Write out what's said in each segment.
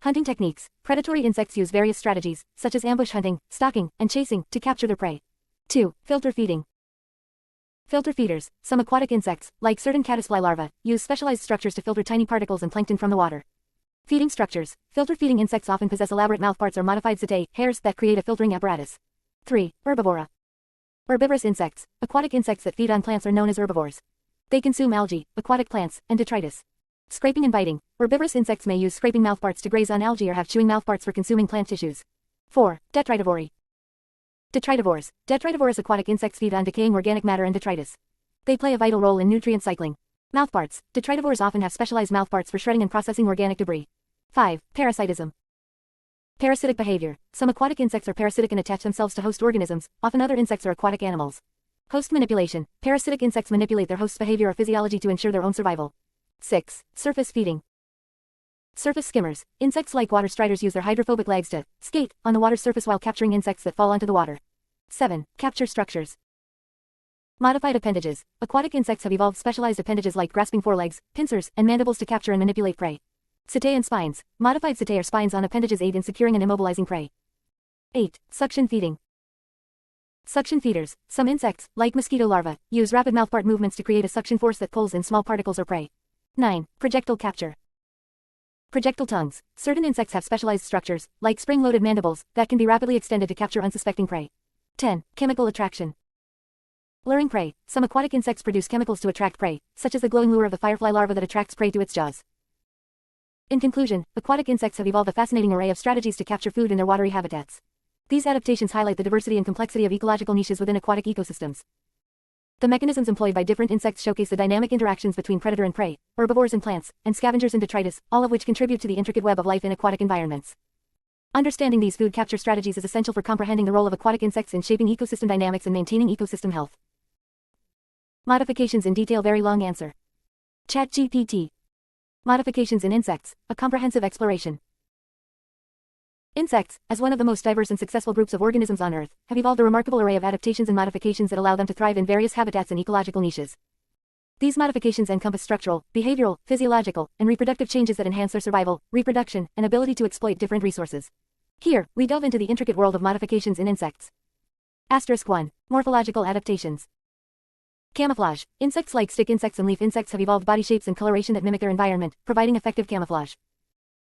Hunting techniques. Predatory insects use various strategies, such as ambush hunting, stalking, and chasing, to capture their prey. 2. Filter feeding. Filter feeders. Some aquatic insects, like certain caddisfly larvae, use specialized structures to filter tiny particles and plankton from the water. Feeding structures. Filter feeding insects often possess elaborate mouthparts or modified setae, hairs that create a filtering apparatus. 3. Herbivora. Herbivorous insects. Aquatic insects that feed on plants are known as herbivores. They consume algae, aquatic plants, and detritus. Scraping and biting. Herbivorous insects may use scraping mouthparts to graze on algae or have chewing mouthparts for consuming plant tissues. 4. Detritivore. Detritivores. Detritivorous aquatic insects feed on decaying organic matter and detritus. They play a vital role in nutrient cycling. Mouthparts. Detritivores often have specialized mouthparts for shredding and processing organic debris. 5. Parasitism. Parasitic behavior. Some aquatic insects are parasitic and attach themselves to host organisms, often other insects or aquatic animals. Host manipulation. Parasitic insects manipulate their host's behavior or physiology to ensure their own survival. 6. Surface feeding. Surface skimmers. Insects like water striders use their hydrophobic legs to skate on the water's surface while capturing insects that fall onto the water. 7. Capture structures. Modified appendages. Aquatic insects have evolved specialized appendages like grasping forelegs, pincers, and mandibles to capture and manipulate prey. Setae and spines. Modified setae or spines on appendages aid in securing and immobilizing prey. 8. Suction feeding. Suction feeders. Some insects, like mosquito larvae, use rapid mouthpart movements to create a suction force that pulls in small particles or prey. 9. Projectile capture. Projectile tongues. Certain insects have specialized structures, like spring-loaded mandibles, that can be rapidly extended to capture unsuspecting prey. 10. Chemical attraction. Luring prey. Some aquatic insects produce chemicals to attract prey, such as the glowing lure of the firefly larva that attracts prey to its jaws. In conclusion, aquatic insects have evolved a fascinating array of strategies to capture food in their watery habitats. These adaptations highlight the diversity and complexity of ecological niches within aquatic ecosystems. The mechanisms employed by different insects showcase the dynamic interactions between predator and prey, herbivores and plants, and scavengers and detritus, all of which contribute to the intricate web of life in aquatic environments. Understanding these food capture strategies is essential for comprehending the role of aquatic insects in shaping ecosystem dynamics and maintaining ecosystem health. Modifications in detail. Very long answer. ChatGPT. Modifications in insects, a comprehensive exploration. Insects, as one of the most diverse and successful groups of organisms on Earth, have evolved a remarkable array of adaptations and modifications that allow them to thrive in various habitats and ecological niches. These modifications encompass structural, behavioral, physiological, and reproductive changes that enhance their survival, reproduction, and ability to exploit different resources. Here, we delve into the intricate world of modifications in insects. Asterisk 1. Morphological adaptations. Camouflage. Insects like stick insects and leaf insects have evolved body shapes and coloration that mimic their environment, providing effective camouflage.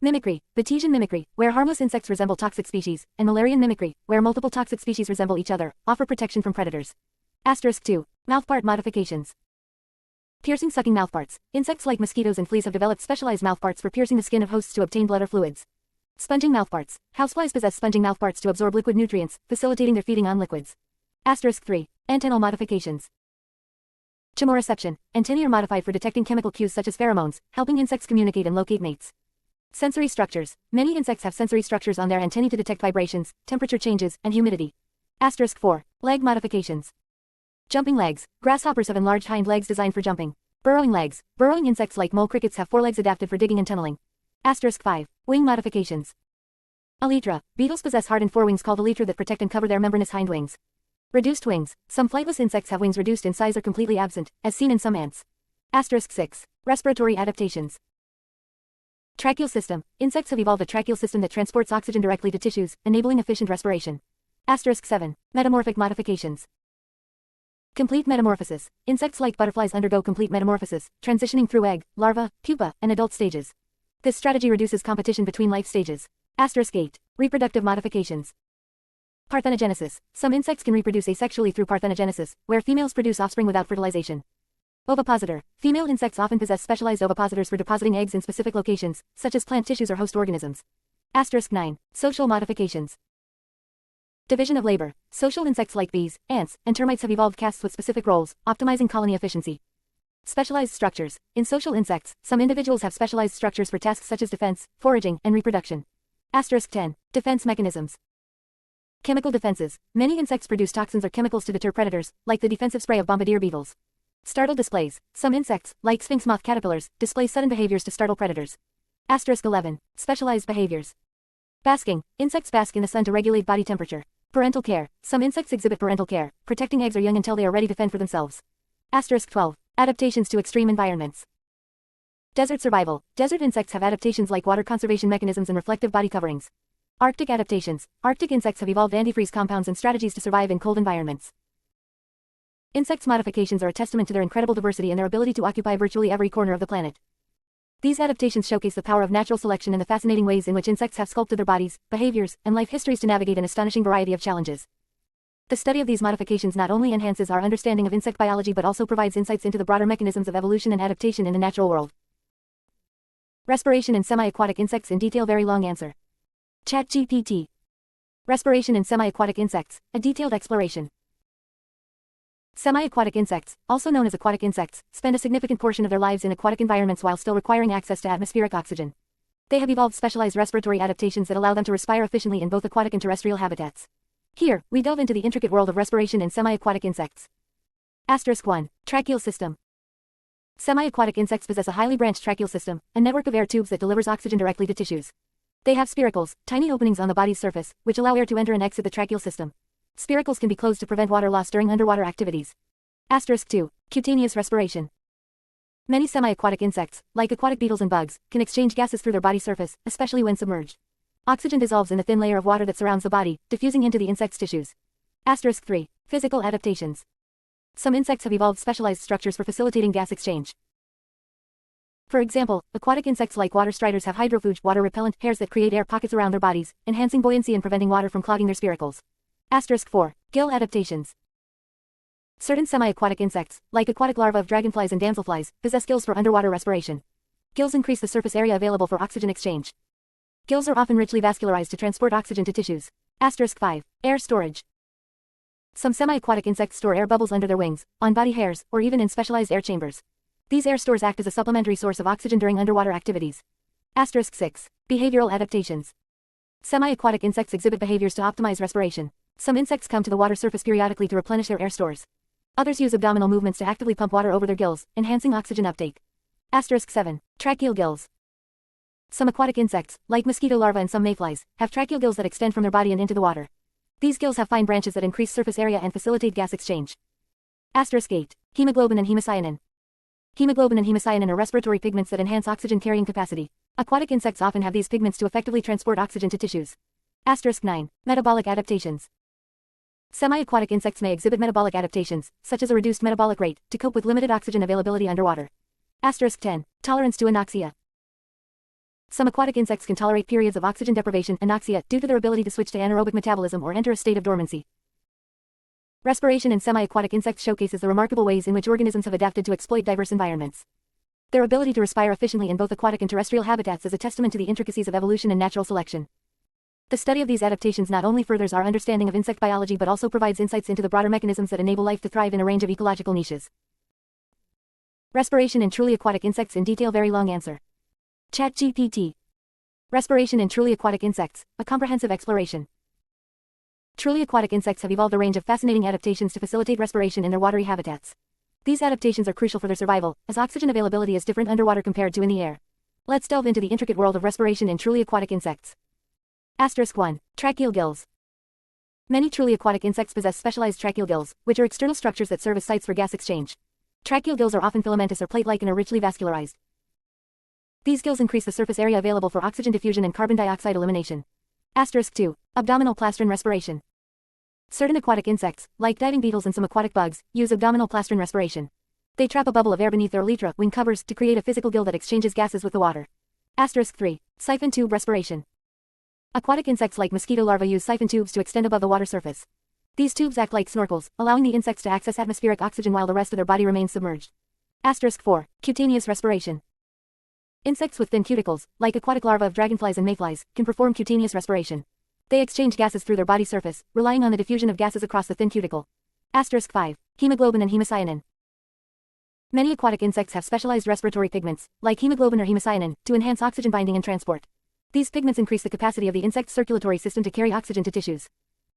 Mimicry. Batesian mimicry, where harmless insects resemble toxic species, and Müllerian mimicry, where multiple toxic species resemble each other, offer protection from predators. Asterisk 2. Mouthpart modifications. Piercing sucking mouthparts. Insects like mosquitoes and fleas have developed specialized mouthparts for piercing the skin of hosts to obtain blood or fluids. Sponging mouthparts. Houseflies possess sponging mouthparts to absorb liquid nutrients, facilitating their feeding on liquids. Asterisk 3. Antennal modifications. Chemoreception. Antennae are modified for detecting chemical cues such as pheromones, helping insects communicate and locate mates. Sensory structures. Many insects have sensory structures on their antennae to detect vibrations, temperature changes, and humidity. Asterisk 4. Leg modifications. Jumping legs. Grasshoppers have enlarged hind legs designed for jumping. Burrowing legs. Burrowing insects like mole crickets have forelegs adapted for digging and tunneling. Asterisk 5. Wing modifications. Elytra. Beetles possess hardened forewings called elytra that protect and cover their membranous hind wings. Reduced wings. Some flightless insects have wings reduced in size or completely absent, as seen in some ants. Asterisk 6. Respiratory adaptations. Tracheal system. Insects have evolved a tracheal system that transports oxygen directly to tissues, enabling efficient respiration. Asterisk 7. Metamorphic modifications. Complete metamorphosis. Insects like butterflies undergo complete metamorphosis, transitioning through egg, larva, pupa, and adult stages. This strategy reduces competition between life stages. Asterisk 8. Reproductive modifications. Parthenogenesis. Some insects can reproduce asexually through parthenogenesis, where females produce offspring without fertilization. Ovipositor. Female insects often possess specialized ovipositors for depositing eggs in specific locations, such as plant tissues or host organisms. Asterisk 9. Social modifications. Division of labor. Social insects like bees, ants, and termites have evolved castes with specific roles, optimizing colony efficiency. Specialized structures. In social insects, some individuals have specialized structures for tasks such as defense, foraging, and reproduction. Asterisk 10. Defense mechanisms. Chemical defenses. Many insects produce toxins or chemicals to deter predators, like the defensive spray of bombardier beetles. Startle displays. Some insects, like sphinx moth caterpillars, display sudden behaviors to startle predators. Asterisk 11. Specialized behaviors. Basking. Insects bask in the sun to regulate body temperature. Parental care. Some insects exhibit parental care, protecting eggs or young until they are ready to fend for themselves. Asterisk 12. Adaptations to extreme environments. Desert survival. Desert insects have adaptations like water conservation mechanisms and reflective body coverings. Arctic adaptations. Arctic insects have evolved antifreeze compounds and strategies to survive in cold environments. Insects' modifications are a testament to their incredible diversity and their ability to occupy virtually every corner of the planet. These adaptations showcase the power of natural selection and the fascinating ways in which insects have sculpted their bodies, behaviors, and life histories to navigate an astonishing variety of challenges. The study of these modifications not only enhances our understanding of insect biology but also provides insights into the broader mechanisms of evolution and adaptation in the natural world. Respiration in semi-aquatic insects in detail. Very long answer. ChatGPT. Respiration in semi-aquatic insects, a detailed exploration. Semi-aquatic insects, also known as aquatic insects, spend a significant portion of their lives in aquatic environments while still requiring access to atmospheric oxygen. They have evolved specialized respiratory adaptations that allow them to respire efficiently in both aquatic and terrestrial habitats. Here, we delve into the intricate world of respiration in semi-aquatic insects. Asterisk 1. Tracheal system. Semi-aquatic insects possess a highly branched tracheal system, a network of air tubes that delivers oxygen directly to tissues. They have spiracles, tiny openings on the body's surface, which allow air to enter and exit the tracheal system. Spiracles can be closed to prevent water loss during underwater activities. Asterisk 2. Cutaneous respiration. Many semi-aquatic insects, like aquatic beetles and bugs, can exchange gases through their body surface, especially when submerged. Oxygen dissolves in the thin layer of water that surrounds the body, diffusing into the insect's tissues. Asterisk 3. Physical adaptations. Some insects have evolved specialized structures for facilitating gas exchange. For example, aquatic insects like water striders have hydrofuge, water-repellent hairs that create air pockets around their bodies, enhancing buoyancy and preventing water from clogging their spiracles. Asterisk 4. Gill adaptations. Certain semi-aquatic insects, like aquatic larvae of dragonflies and damselflies, possess gills for underwater respiration. Gills increase the surface area available for oxygen exchange. Gills are often richly vascularized to transport oxygen to tissues. Asterisk 5. Air storage. Some semi-aquatic insects store air bubbles under their wings, on body hairs, or even in specialized air chambers. These air stores act as a supplementary source of oxygen during underwater activities. Asterisk 6. Behavioral adaptations. Semi-aquatic insects exhibit behaviors to optimize respiration. Some insects come to the water surface periodically to replenish their air stores. Others use abdominal movements to actively pump water over their gills, enhancing oxygen uptake. Asterisk 7. Tracheal gills. Some aquatic insects, like mosquito larvae and some mayflies, have tracheal gills that extend from their body and into the water. These gills have fine branches that increase surface area and facilitate gas exchange. Asterisk 8. Hemoglobin and hemocyanin. Hemoglobin and hemocyanin are respiratory pigments that enhance oxygen carrying capacity. Aquatic insects often have these pigments to effectively transport oxygen to tissues. Asterisk 9. Metabolic adaptations. Semi-aquatic insects may exhibit metabolic adaptations, such as a reduced metabolic rate, to cope with limited oxygen availability underwater. Asterisk 10. Tolerance to anoxia. Some aquatic insects can tolerate periods of oxygen deprivation, anoxia, due to their ability to switch to anaerobic metabolism or enter a state of dormancy. Respiration in semi-aquatic insects showcases the remarkable ways in which organisms have adapted to exploit diverse environments. Their ability to respire efficiently in both aquatic and terrestrial habitats is a testament to the intricacies of evolution and natural selection. The study of these adaptations not only furthers our understanding of insect biology but also provides insights into the broader mechanisms that enable life to thrive in a range of ecological niches. Respiration in truly aquatic insects in detail. Very long answer. ChatGPT. Respiration in truly aquatic insects, a comprehensive exploration. Truly aquatic insects have evolved a range of fascinating adaptations to facilitate respiration in their watery habitats. These adaptations are crucial for their survival, as oxygen availability is different underwater compared to in the air. Let's delve into the intricate world of respiration in truly aquatic insects. Asterisk 1. Tracheal gills. Many truly aquatic insects possess specialized tracheal gills, which are external structures that serve as sites for gas exchange. Tracheal gills are often filamentous or plate-like and are richly vascularized. These gills increase the surface area available for oxygen diffusion and carbon dioxide elimination. Asterisk 2. Abdominal plastron respiration. Certain aquatic insects, like diving beetles and some aquatic bugs, use abdominal plastron respiration. They trap a bubble of air beneath their elytra, wing covers, to create a physical gill that exchanges gases with the water. Asterisk 3. Siphon tube respiration. Aquatic insects like mosquito larvae use siphon tubes to extend above the water surface. These tubes act like snorkels, allowing the insects to access atmospheric oxygen while the rest of their body remains submerged. Asterisk 4. Cutaneous respiration. Insects with thin cuticles, like aquatic larvae of dragonflies and mayflies, can perform cutaneous respiration. They exchange gases through their body surface, relying on the diffusion of gases across the thin cuticle. Asterisk 5. Hemoglobin and hemocyanin. Many aquatic insects have specialized respiratory pigments, like hemoglobin or hemocyanin, to enhance oxygen binding and transport. These pigments increase the capacity of the insect's circulatory system to carry oxygen to tissues.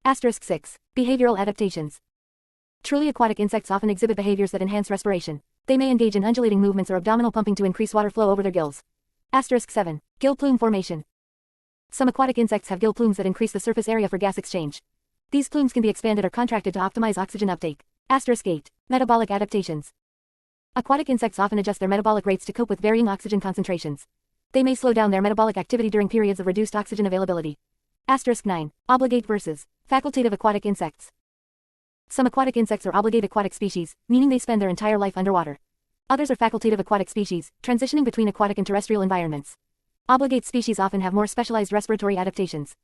Asterisk 6. Behavioral adaptations. Truly aquatic insects often exhibit behaviors that enhance respiration. They may engage in undulating movements or abdominal pumping to increase water flow over their gills. Asterisk 7. Gill plume formation. Some aquatic insects have gill plumes that increase the surface area for gas exchange. These plumes can be expanded or contracted to optimize oxygen uptake. Asterisk 8. Metabolic adaptations. Aquatic insects often adjust their metabolic rates to cope with varying oxygen concentrations. They may slow down their metabolic activity during periods of reduced oxygen availability. Asterisk 9. Obligate versus facultative aquatic insects. Some aquatic insects are obligate aquatic species, meaning they spend their entire life underwater. Others are facultative aquatic species, transitioning between aquatic and terrestrial environments. Obligate species often have more specialized respiratory adaptations.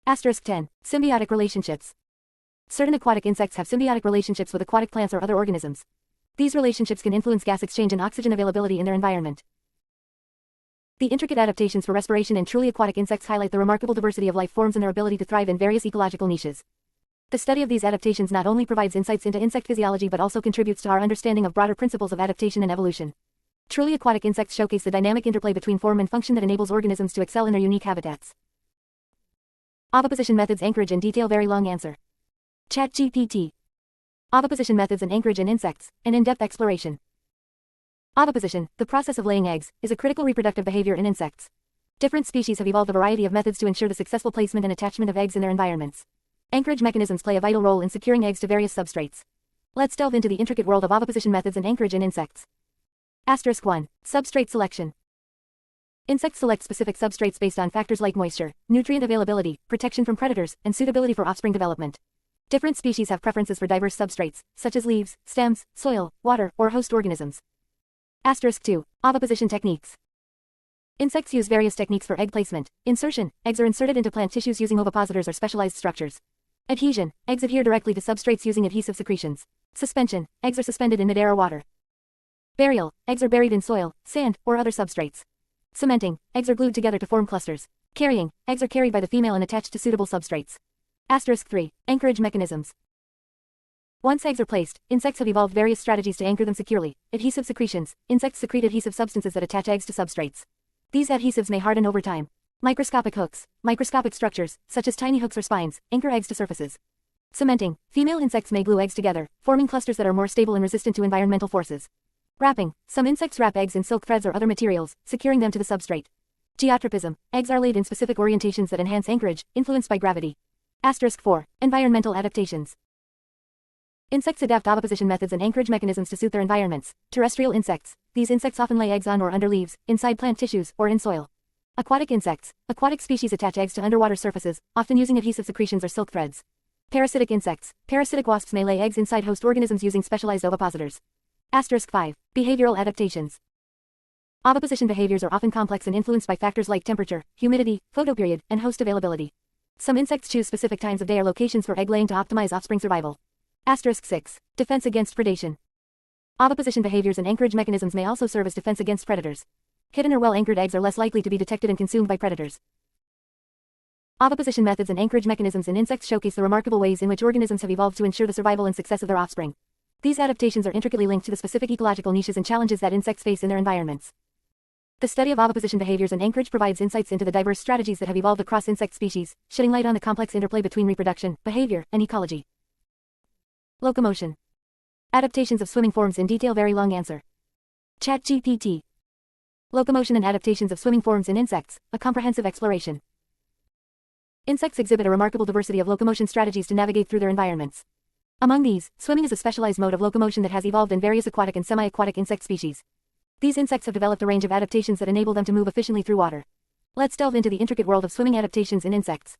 Asterisk 10. Symbiotic relationships. Certain aquatic insects have symbiotic relationships with aquatic plants or other organisms. These relationships can influence gas exchange and oxygen availability in their environment. The intricate adaptations for respiration in truly aquatic insects highlight the remarkable diversity of life forms and their ability to thrive in various ecological niches. The study of these adaptations not only provides insights into insect physiology but also contributes to our understanding of broader principles of adaptation and evolution. Truly aquatic insects showcase the dynamic interplay between form and function that enables organisms to excel in their unique habitats. Oviposition methods, anchorage and detail. Very long answer. ChatGPT. Oviposition methods and anchorage in insects, an in-depth exploration. Oviposition, the process of laying eggs, is a critical reproductive behavior in insects. Different species have evolved a variety of methods to ensure the successful placement and attachment of eggs in their environments. Anchorage mechanisms play a vital role in securing eggs to various substrates. Let's delve into the intricate world of oviposition methods and anchorage in insects. Asterisk 1. Substrate selection. Insects select specific substrates based on factors like moisture, nutrient availability, protection from predators, and suitability for offspring development. Different species have preferences for diverse substrates, such as leaves, stems, soil, water, or host organisms. Asterisk 2. Oviposition techniques. Insects use various techniques for egg placement. Insertion, eggs are inserted into plant tissues using ovipositors or specialized structures. Adhesion, eggs adhere directly to substrates using adhesive secretions. Suspension, eggs are suspended in midair or water. Burial, eggs are buried in soil, sand, or other substrates. Cementing, eggs are glued together to form clusters. Carrying, eggs are carried by the female and attached to suitable substrates. Asterisk 3. Anchorage mechanisms. Once eggs are placed, insects have evolved various strategies to anchor them securely. Adhesive secretions, insects secrete adhesive substances that attach eggs to substrates. These adhesives may harden over time. Microscopic hooks, microscopic structures, such as tiny hooks or spines, anchor eggs to surfaces. Cementing, female insects may glue eggs together, forming clusters that are more stable and resistant to environmental forces. Wrapping, some insects wrap eggs in silk threads or other materials, securing them to the substrate. Geotropism, eggs are laid in specific orientations that enhance anchorage, influenced by gravity. Asterisk 4. Environmental adaptations. Insects adapt oviposition methods and anchorage mechanisms to suit their environments. Terrestrial insects, these insects often lay eggs on or under leaves, inside plant tissues, or in soil. Aquatic insects, aquatic species attach eggs to underwater surfaces, often using adhesive secretions or silk threads. Parasitic insects, parasitic wasps may lay eggs inside host organisms using specialized ovipositors. Asterisk 5. Behavioral adaptations. Oviposition behaviors are often complex and influenced by factors like temperature, humidity, photoperiod, and host availability. Some insects choose specific times of day or locations for egg laying to optimize offspring survival. Asterisk 6. Defense against predation. Oviposition behaviors and anchorage mechanisms may also serve as defense against predators. Hidden or well-anchored eggs are less likely to be detected and consumed by predators. Oviposition methods and anchorage mechanisms in insects showcase the remarkable ways in which organisms have evolved to ensure the survival and success of their offspring. These adaptations are intricately linked to the specific ecological niches and challenges that insects face in their environments. The study of oviposition behaviors and anchorage provides insights into the diverse strategies that have evolved across insect species, shedding light on the complex interplay between reproduction, behavior, and ecology. Locomotion. Adaptations of swimming forms in detail. Very long answer. ChatGPT. Locomotion and adaptations of swimming forms in insects, a comprehensive exploration. Insects exhibit a remarkable diversity of locomotion strategies to navigate through their environments. Among these, swimming is a specialized mode of locomotion that has evolved in various aquatic and semi-aquatic insect species. These insects have developed a range of adaptations that enable them to move efficiently through water. Let's delve into the intricate world of swimming adaptations in insects.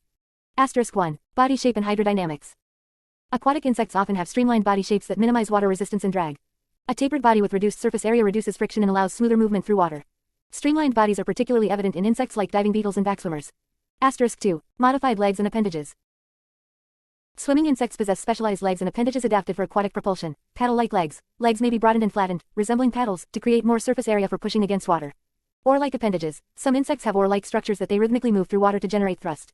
Asterisk 1. Body shape and hydrodynamics. Aquatic insects often have streamlined body shapes that minimize water resistance and drag. A tapered body with reduced surface area reduces friction and allows smoother movement through water. Streamlined bodies are particularly evident in insects like diving beetles and backswimmers. Asterisk 2. Modified legs and appendages. Swimming insects possess specialized legs and appendages adapted for aquatic propulsion. Paddle-like legs. Legs may be broadened and flattened, resembling paddles, to create more surface area for pushing against water. Oar-like appendages. Some insects have oar-like structures that they rhythmically move through water to generate thrust.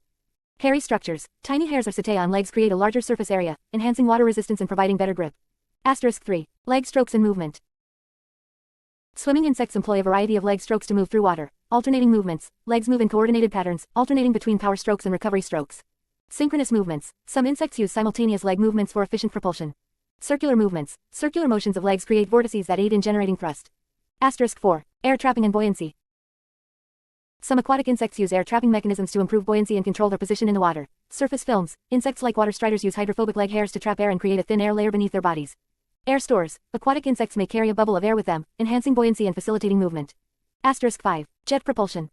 Hairy structures. Tiny hairs or setae on legs create a larger surface area, enhancing water resistance and providing better grip. Asterisk 3. Leg strokes and movement. Swimming insects employ a variety of leg strokes to move through water. Alternating movements. Legs move in coordinated patterns, alternating between power strokes and recovery strokes. Synchronous movements. Some insects use simultaneous leg movements for efficient propulsion. Circular movements. Circular motions of legs create vortices that aid in generating thrust. Asterisk 4. Air trapping and buoyancy. Some aquatic insects use air trapping mechanisms to improve buoyancy and control their position in the water. Surface films. Insects like water striders use hydrophobic leg hairs to trap air and create a thin air layer beneath their bodies. Air stores. Aquatic insects may carry a bubble of air with them, enhancing buoyancy and facilitating movement. Asterisk 5. Jet propulsion.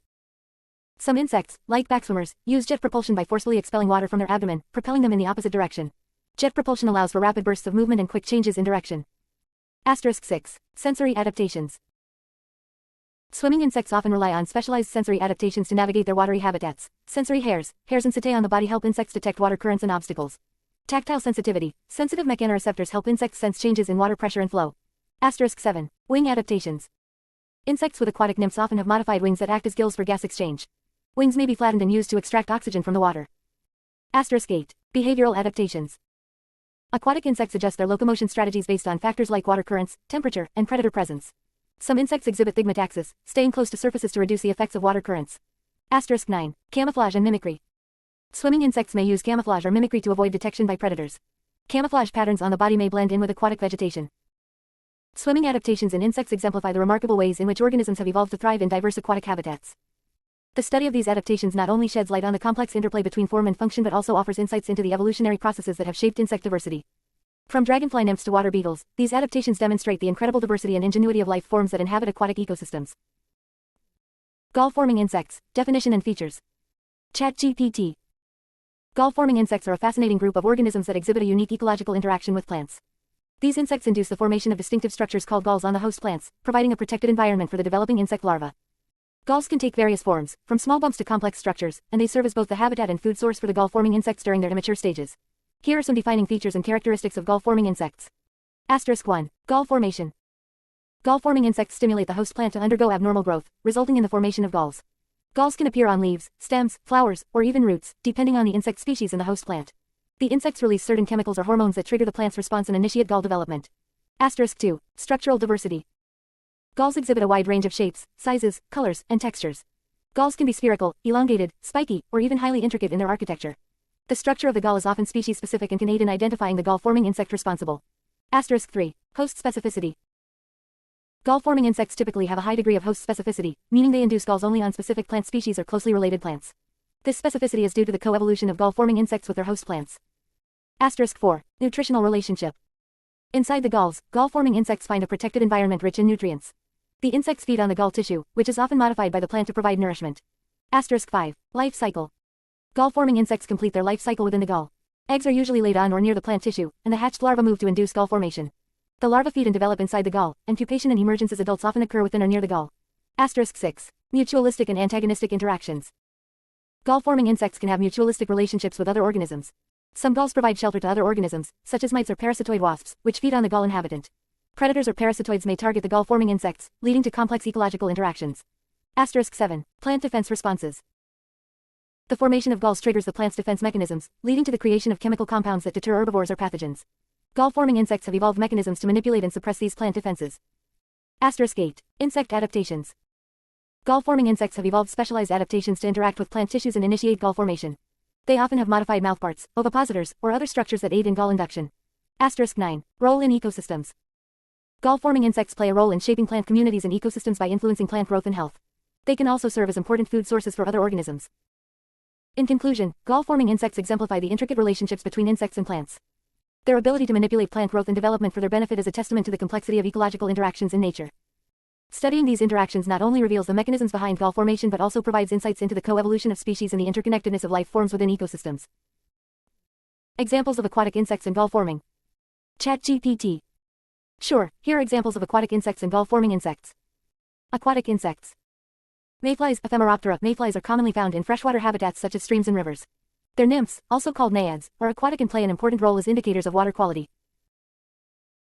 Some insects, like backswimmers, use jet propulsion by forcefully expelling water from their abdomen, propelling them in the opposite direction. Jet propulsion allows for rapid bursts of movement and quick changes in direction. Asterisk 6. Sensory adaptations. Swimming insects often rely on specialized sensory adaptations to navigate their watery habitats. Sensory hairs and setae on the body help insects detect water currents and obstacles. Tactile sensitivity. Sensitive mechanoreceptors help insects sense changes in water pressure and flow. Asterisk 7. Wing adaptations. Insects with aquatic nymphs often have modified wings that act as gills for gas exchange. Wings may be flattened and used to extract oxygen from the water. Asterisk 8. Behavioral adaptations. Aquatic insects adjust their locomotion strategies based on factors like water currents, temperature, and predator presence. Some insects exhibit thigmotaxis, staying close to surfaces to reduce the effects of water currents. Asterisk 9. Camouflage and mimicry. Swimming insects may use camouflage or mimicry to avoid detection by predators. Camouflage patterns on the body may blend in with aquatic vegetation. Swimming adaptations in insects exemplify the remarkable ways in which organisms have evolved to thrive in diverse aquatic habitats. The study of these adaptations not only sheds light on the complex interplay between form and function but also offers insights into the evolutionary processes that have shaped insect diversity. From dragonfly nymphs to water beetles, these adaptations demonstrate the incredible diversity and ingenuity of life forms that inhabit aquatic ecosystems. Gall-forming insects, definition and features. ChatGPT. Gall-forming insects are a fascinating group of organisms that exhibit a unique ecological interaction with plants. These insects induce the formation of distinctive structures called galls on the host plants, providing a protected environment for the developing insect larvae. Galls can take various forms, from small bumps to complex structures, and they serve as both the habitat and food source for the gall-forming insects during their immature stages. Here are some defining features and characteristics of gall-forming insects. Asterisk 1. Gall formation. Gall-forming insects stimulate the host plant to undergo abnormal growth, resulting in the formation of galls. Galls can appear on leaves, stems, flowers, or even roots, depending on the insect species in the host plant. The insects release certain chemicals or hormones that trigger the plant's response and initiate gall development. Asterisk 2. Structural diversity. Galls exhibit a wide range of shapes, sizes, colors, and textures. Galls can be spherical, elongated, spiky, or even highly intricate in their architecture. The structure of the gall is often species-specific and can aid in identifying the gall-forming insect responsible. Asterisk 3. Host specificity. Gall-forming insects typically have a high degree of host specificity, meaning they induce galls only on specific plant species or closely related plants. This specificity is due to the coevolution of gall-forming insects with their host plants. Asterisk 4. Nutritional relationship. Inside the galls, gall-forming insects find a protected environment rich in nutrients. The insects feed on the gall tissue, which is often modified by the plant to provide nourishment. Asterisk 5. Life cycle. Gall-forming insects complete their life cycle within the gall. Eggs are usually laid on or near the plant tissue, and the hatched larvae move to induce gall formation. The larvae feed and develop inside the gall, and pupation and emergence as adults often occur within or near the gall. Asterisk 6. Mutualistic and antagonistic interactions. Gall-forming insects can have mutualistic relationships with other organisms. Some galls provide shelter to other organisms, such as mites or parasitoid wasps, which feed on the gall inhabitant. Predators or parasitoids may target the gall-forming insects, leading to complex ecological interactions. Asterisk 7. Plant defense responses. The formation of galls triggers the plant's defense mechanisms, leading to the creation of chemical compounds that deter herbivores or pathogens. Gall-forming insects have evolved mechanisms to manipulate and suppress these plant defenses. Asterisk 8. Insect adaptations. Gall-forming insects have evolved specialized adaptations to interact with plant tissues and initiate gall formation. They often have modified mouthparts, ovipositors, or other structures that aid in gall induction. Asterisk 9. Role in ecosystems. Gall-forming insects play a role in shaping plant communities and ecosystems by influencing plant growth and health. They can also serve as important food sources for other organisms. In conclusion, gall-forming insects exemplify the intricate relationships between insects and plants. Their ability to manipulate plant growth and development for their benefit is a testament to the complexity of ecological interactions in nature. Studying these interactions not only reveals the mechanisms behind gall formation but also provides insights into the coevolution of species and the interconnectedness of life forms within ecosystems. Examples of aquatic insects and gall forming. ChatGPT. Sure, here are examples of aquatic insects and gall-forming insects. Aquatic insects. Mayflies, Ephemeroptera. Mayflies are commonly found in freshwater habitats such as streams and rivers. Their nymphs, also called naiads, are aquatic and play an important role as indicators of water quality.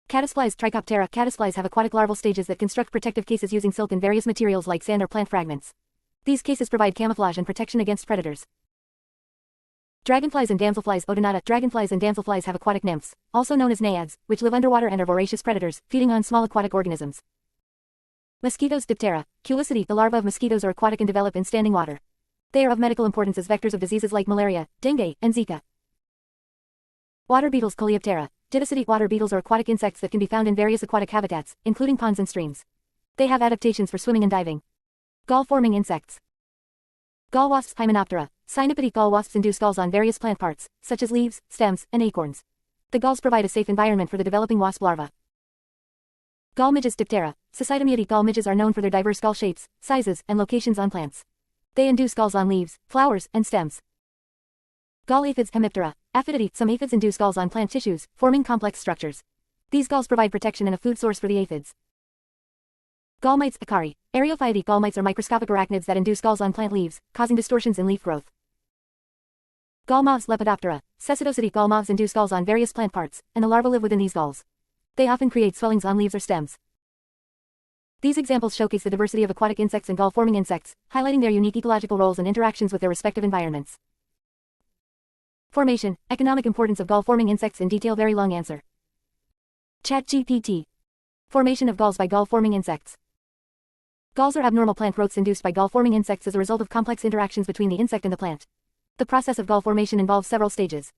Caddisflies, Trichoptera. Caddisflies have aquatic larval stages that construct protective cases using silk and various materials like sand or plant fragments. These cases provide camouflage and protection against predators. Dragonflies and damselflies. Odonata. Dragonflies and damselflies have aquatic nymphs, also known as naiads, which live underwater and are voracious predators, feeding on small aquatic organisms. Mosquitoes. Diptera. Culicidae. The larvae of mosquitoes are aquatic and develop in standing water. They are of medical importance as vectors of diseases like malaria, dengue, and Zika. Water beetles. Coleoptera. Diptera. Water beetles are aquatic insects that can be found in various aquatic habitats, including ponds and streams. They have adaptations for swimming and diving. Gall-forming insects. Gall wasps. Hymenoptera. Cynipede. Gall wasps induce galls on various plant parts, such as leaves, stems, and acorns. The galls provide a safe environment for the developing wasp larvae. Gall midges Diptera. Societomyidi gall midges are known for their diverse gall shapes, sizes, and locations on plants. They induce galls on leaves, flowers, and stems. Gall aphids Hemiptera. Aphidity. Some aphids induce galls on plant tissues, forming complex structures. These galls provide protection and a food source for the aphids. Gall mites Acari. Areophyidi gall mites are microscopic arachnids that induce galls on plant leaves, causing distortions in leaf growth. Gall moths Lepidoptera. Cecidocidea gall moths induce galls on various plant parts, and the larvae live within these galls. They often create swellings on leaves or stems. These examples showcase the diversity of aquatic insects and gall-forming insects, highlighting their unique ecological roles and interactions with their respective environments. Formation, economic importance of gall-forming insects in detail. Very long answer. ChatGPT. Formation of galls by gall-forming insects. Galls are abnormal plant growths induced by gall-forming insects as a result of complex interactions between the insect and the plant. The process of gall formation involves several stages.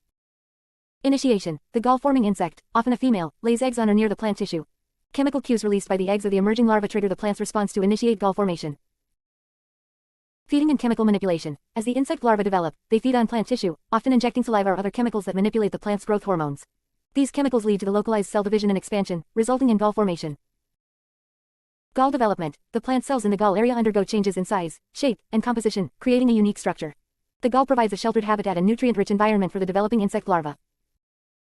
Initiation. The gall-forming insect, often a female, lays eggs on or near the plant tissue. Chemical cues released by the eggs or the emerging larva trigger the plant's response to initiate gall formation. Feeding and chemical manipulation. As the insect larvae develop, they feed on plant tissue, often injecting saliva or other chemicals that manipulate the plant's growth hormones. These chemicals lead to the localized cell division and expansion, resulting in gall formation. Gall development. The plant cells in the gall area undergo changes in size, shape, and composition, creating a unique structure. The gall provides a sheltered habitat and nutrient-rich environment for the developing insect larva.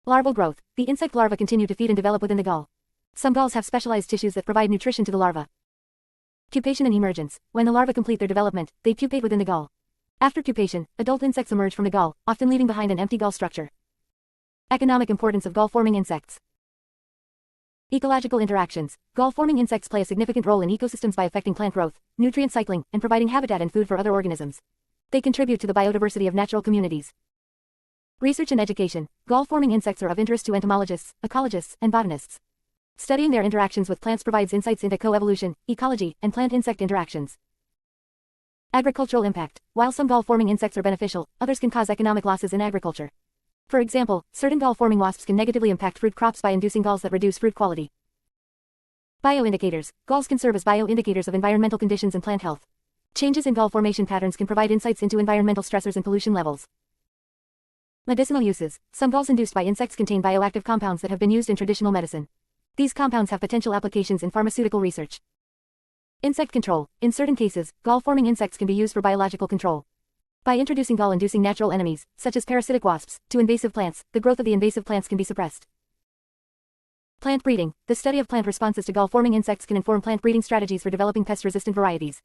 Larval growth. The insect larvae continue to feed and develop within the gall. Some galls have specialized tissues that provide nutrition to the larva. Pupation and emergence. When the larvae complete their development, they pupate within the gall. After pupation, adult insects emerge from the gall, often leaving behind an empty gall structure. Economic importance of gall-forming insects. Ecological interactions. Gall-forming insects play a significant role in ecosystems by affecting plant growth, nutrient cycling, and providing habitat and food for other organisms. They contribute to the biodiversity of natural communities. Research and education. Gall-forming insects are of interest to entomologists, ecologists, and botanists. Studying their interactions with plants provides insights into coevolution, ecology, and plant-insect interactions. Agricultural impact. While some gall-forming insects are beneficial, others can cause economic losses in agriculture. For example, certain gall-forming wasps can negatively impact fruit crops by inducing galls that reduce fruit quality. Bioindicators. Galls can serve as bioindicators of environmental conditions and plant health. Changes in gall formation patterns can provide insights into environmental stressors and pollution levels. Medicinal uses. Some galls induced by insects contain bioactive compounds that have been used in traditional medicine. These compounds have potential applications in pharmaceutical research. Insect control. In certain cases, gall-forming insects can be used for biological control. By introducing gall-inducing natural enemies, such as parasitic wasps, to invasive plants, the growth of the invasive plants can be suppressed. Plant breeding. The study of plant responses to gall-forming insects can inform plant breeding strategies for developing pest-resistant varieties.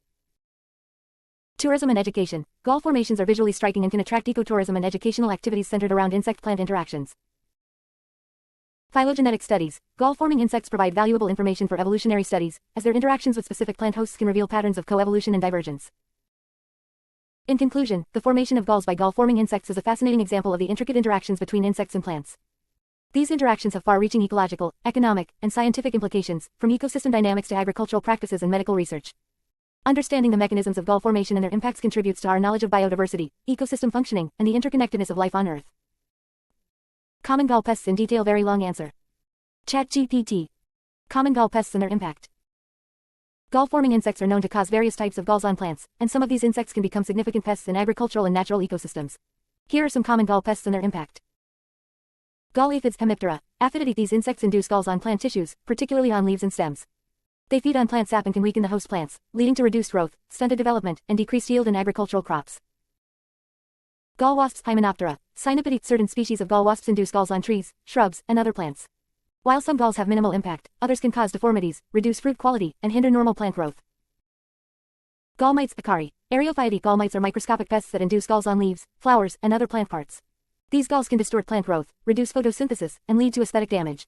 Tourism and education. Gall formations are visually striking and can attract ecotourism and educational activities centered around insect-plant interactions. Phylogenetic studies. Gall-forming insects provide valuable information for evolutionary studies, as their interactions with specific plant hosts can reveal patterns of coevolution and divergence. In conclusion, the formation of galls by gall-forming insects is a fascinating example of the intricate interactions between insects and plants. These interactions have far-reaching ecological, economic, and scientific implications, from ecosystem dynamics to agricultural practices and medical research. Understanding the mechanisms of gall formation and their impacts contributes to our knowledge of biodiversity, ecosystem functioning, and the interconnectedness of life on Earth. Common gall pests in detail. Very long answer. ChatGPT. Common gall pests and their impact. Gall-forming insects are known to cause various types of galls on plants, and some of these insects can become significant pests in agricultural and natural ecosystems. Here are some common gall pests and their impact. Gall aphids Hemiptera. Aphidity. These insects induce galls on plant tissues, particularly on leaves and stems. They feed on plant sap and can weaken the host plants, leading to reduced growth, stunted development, and decreased yield in agricultural crops. Gall wasps Hymenoptera. Cynipede. Certain species of gall wasps induce galls on trees, shrubs, and other plants. While some galls have minimal impact, others can cause deformities, reduce fruit quality, and hinder normal plant growth. Gall mites Acari. Areophyidi. Gall mites are microscopic pests that induce galls on leaves, flowers, and other plant parts. These galls can distort plant growth, reduce photosynthesis, and lead to aesthetic damage.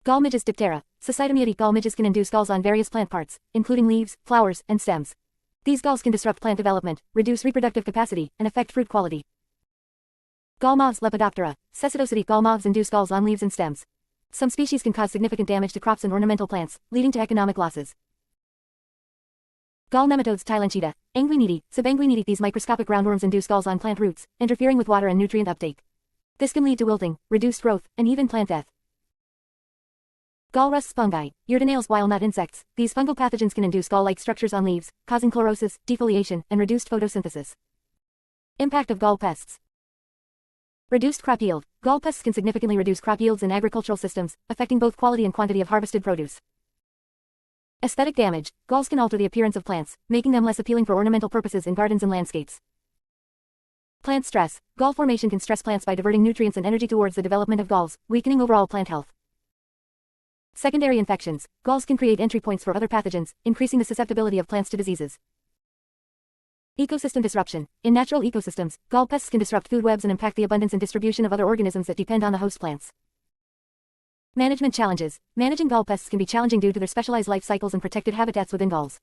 Gall midges Diptera. Societomyidi. Gall midges can induce galls on various plant parts, including leaves, flowers, and stems. These galls can disrupt plant development, reduce reproductive capacity, and affect fruit quality. Gall moths Lepidoptera. Cecidocidea. Gall moths induce galls on leaves and stems. Some species can cause significant damage to crops and ornamental plants, leading to economic losses. Gall nematodes Tylenchida. Anguinidi. Subanguinidi. These microscopic roundworms induce galls on plant roots, interfering with water and nutrient uptake. This can lead to wilting, reduced growth, and even plant death. Gall rusts fungi. Iridinales. While not insects, these fungal pathogens can induce gall-like structures on leaves, causing chlorosis, defoliation, and reduced photosynthesis. Impact of gall pests. Reduced crop yield. gall pests can significantly reduce crop yields in agricultural systems, affecting both quality and quantity of harvested produce. Aesthetic damage. Galls can alter the appearance of plants, making them less appealing for ornamental purposes in gardens and landscapes. Plant stress. Gall formation can stress plants by diverting nutrients and energy towards the development of galls, weakening overall plant health. Secondary infections. Galls can create entry points for other pathogens, increasing the susceptibility of plants to diseases. Ecosystem disruption. In natural ecosystems, gall pests can disrupt food webs and impact the abundance and distribution of other organisms that depend on the host plants. Management challenges. Managing gall pests can be challenging due to their specialized life cycles and protected habitats within galls.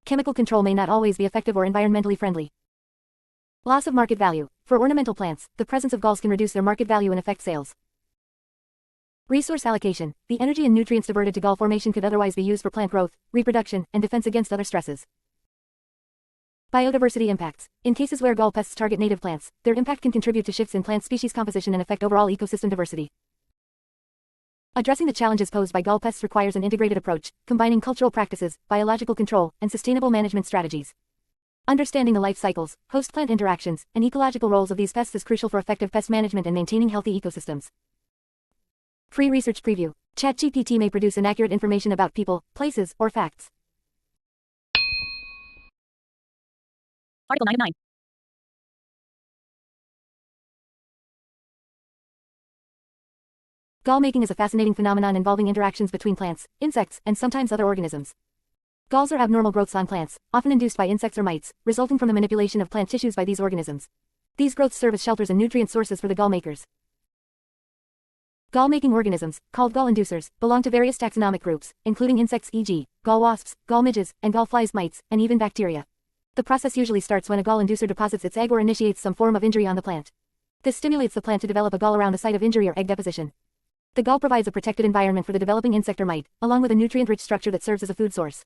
Chemical control may not always be effective or environmentally friendly. Loss of market value. For ornamental plants, the presence of galls can reduce their market value and affect sales. Resource allocation. The energy and nutrients diverted to gall formation could otherwise be used for plant growth, reproduction, and defense against other stresses. Biodiversity impacts. In cases where gall pests target native plants, their impact can contribute to shifts in plant species composition and affect overall ecosystem diversity. Addressing the challenges posed by gall pests requires an integrated approach, combining cultural practices, biological control, and sustainable management strategies. Understanding the life cycles, host-plant interactions, and ecological roles of these pests is crucial for effective pest management and maintaining healthy ecosystems. Free research preview. ChatGPT may produce inaccurate information about people, places, or facts. Article 9 of 9. Gall making is a fascinating phenomenon involving interactions between plants, insects, and sometimes other organisms. Galls are abnormal growths on plants, often induced by insects or mites, resulting from the manipulation of plant tissues by these organisms. These growths serve as shelters and nutrient sources for the gall makers. Gall-making organisms, called gall inducers, belong to various taxonomic groups, including insects e.g., gall wasps, gall midges, and gall flies, mites, and even bacteria. The process usually starts when a gall inducer deposits its egg or initiates some form of injury on the plant. This stimulates the plant to develop a gall around the site of injury or egg deposition. The gall provides a protected environment for the developing insect or mite, along with a nutrient-rich structure that serves as a food source.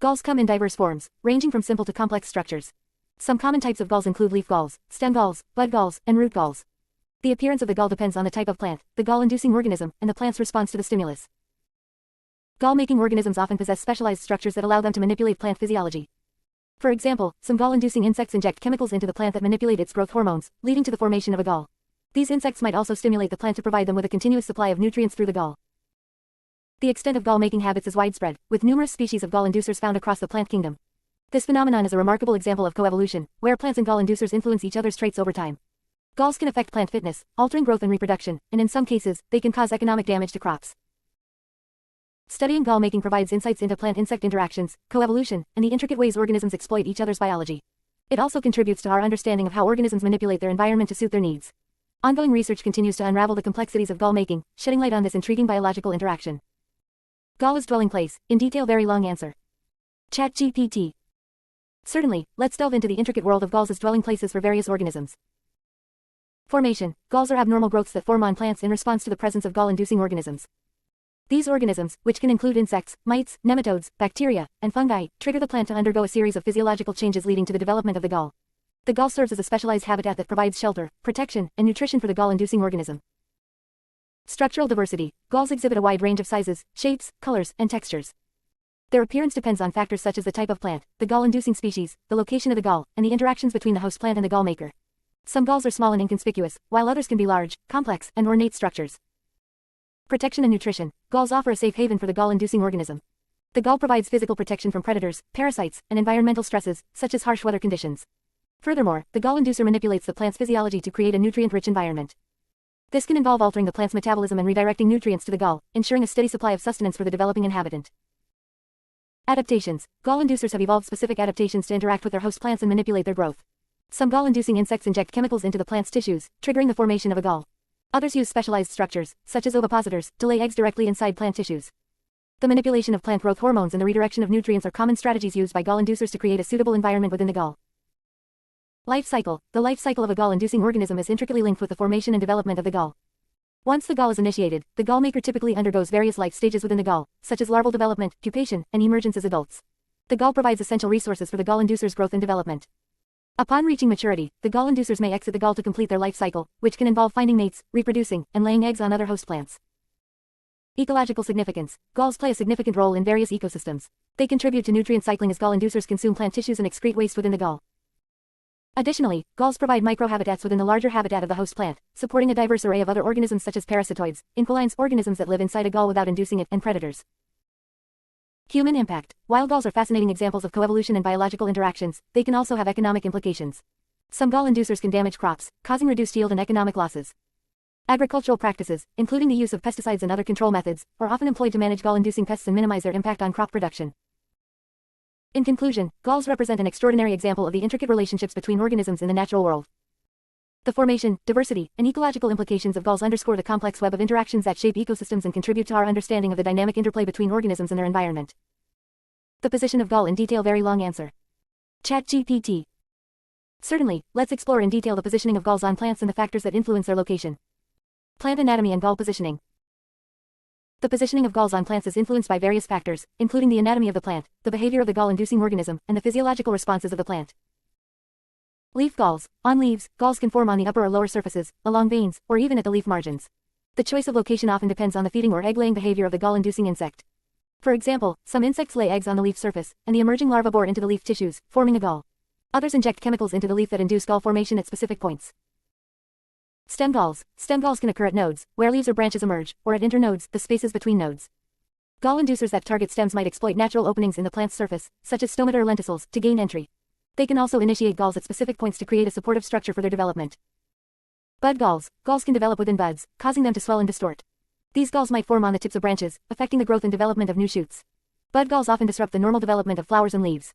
Galls come in diverse forms, ranging from simple to complex structures. Some common types of galls include leaf galls, stem galls, bud galls, and root galls. The appearance of the gall depends on the type of plant, the gall-inducing organism, and the plant's response to the stimulus. Gall-making organisms often possess specialized structures that allow them to manipulate plant physiology. For example, some gall-inducing insects inject chemicals into the plant that manipulate its growth hormones, leading to the formation of a gall. These insects might also stimulate the plant to provide them with a continuous supply of nutrients through the gall. The extent of gall-making habits is widespread, with numerous species of gall inducers found across the plant kingdom. This phenomenon is a remarkable example of coevolution, where plants and gall inducers influence each other's traits over time. Galls can affect plant fitness, altering growth and reproduction, and in some cases, they can cause economic damage to crops. Studying gall-making provides insights into plant-insect interactions, coevolution, and the intricate ways organisms exploit each other's biology. It also contributes to our understanding of how organisms manipulate their environment to suit their needs. Ongoing research continues to unravel the complexities of gall making, shedding light on this intriguing biological interaction. Gall is dwelling place. In detail, very long answer. ChatGPT. Certainly, let's delve into the intricate world of galls as dwelling places for various organisms. Formation. Galls are abnormal growths that form on plants in response to the presence of gall-inducing organisms. These organisms, which can include insects, mites, nematodes, bacteria, and fungi, trigger the plant to undergo a series of physiological changes leading to the development of the gall. The gall serves as a specialized habitat that provides shelter, protection, and nutrition for the gall-inducing organism. Structural diversity. Galls exhibit a wide range of sizes, shapes, colors, and textures. Their appearance depends on factors such as the type of plant, the gall-inducing species, the location of the gall, and the interactions between the host plant and the gall maker. Some galls are small and inconspicuous, while others can be large, complex, and ornate structures. Protection and nutrition. Galls offer a safe haven for the gall-inducing organism. The gall provides physical protection from predators, parasites, and environmental stresses, such as harsh weather conditions. Furthermore, the gall inducer manipulates the plant's physiology to create a nutrient-rich environment. This can involve altering the plant's metabolism and redirecting nutrients to the gall, ensuring a steady supply of sustenance for the developing inhabitant. Adaptations. Gall inducers have evolved specific adaptations to interact with their host plants and manipulate their growth. Some gall-inducing insects inject chemicals into the plant's tissues, triggering the formation of a gall. Others use specialized structures, such as ovipositors, to lay eggs directly inside plant tissues. The manipulation of plant growth hormones and the redirection of nutrients are common strategies used by gall inducers to create a suitable environment within the gall. Life cycle. The life cycle of a gall-inducing organism is intricately linked with the formation and development of the gall. Once the gall is initiated, the gall maker typically undergoes various life stages within the gall, such as larval development, pupation, and emergence as adults. The gall provides essential resources for the gall inducer's growth and development. Upon reaching maturity, the gall inducers may exit the gall to complete their life cycle, which can involve finding mates, reproducing, and laying eggs on other host plants. Ecological significance. Galls play a significant role in various ecosystems. They contribute to nutrient cycling as gall inducers consume plant tissues and excrete waste within the gall. Additionally, galls provide microhabitats within the larger habitat of the host plant, supporting a diverse array of other organisms such as parasitoids, inquilines, organisms that live inside a gall without inducing it, and predators. Human impact. While galls are fascinating examples of coevolution and biological interactions, they can also have economic implications. Some gall inducers can damage crops, causing reduced yield and economic losses. Agricultural practices, including the use of pesticides and other control methods, are often employed to manage gall-inducing pests and minimize their impact on crop production. In conclusion, galls represent an extraordinary example of the intricate relationships between organisms in the natural world. The formation, diversity, and ecological implications of galls underscore the complex web of interactions that shape ecosystems and contribute to our understanding of the dynamic interplay between organisms and their environment. The position of gall in detail. Very long answer. ChatGPT. Certainly, let's explore in detail the positioning of galls on plants and the factors that influence their location. Plant anatomy and gall positioning. The positioning of galls on plants is influenced by various factors, including the anatomy of the plant, the behavior of the gall-inducing organism, and the physiological responses of the plant. Leaf galls. On leaves, galls can form on the upper or lower surfaces, along veins, or even at the leaf margins. The choice of location often depends on the feeding or egg-laying behavior of the gall-inducing insect. For example, some insects lay eggs on the leaf surface, and the emerging larvae bore into the leaf tissues, forming a gall. Others inject chemicals into the leaf that induce gall formation at specific points. Stem galls. Stem galls can occur at nodes, where leaves or branches emerge, or at internodes, the spaces between nodes. Gall inducers that target stems might exploit natural openings in the plant's surface, such as stomata or lenticels, to gain entry. They can also initiate galls at specific points to create a supportive structure for their development. Bud galls. Galls can develop within buds, causing them to swell and distort. These galls might form on the tips of branches, affecting the growth and development of new shoots. Bud galls often disrupt the normal development of flowers and leaves.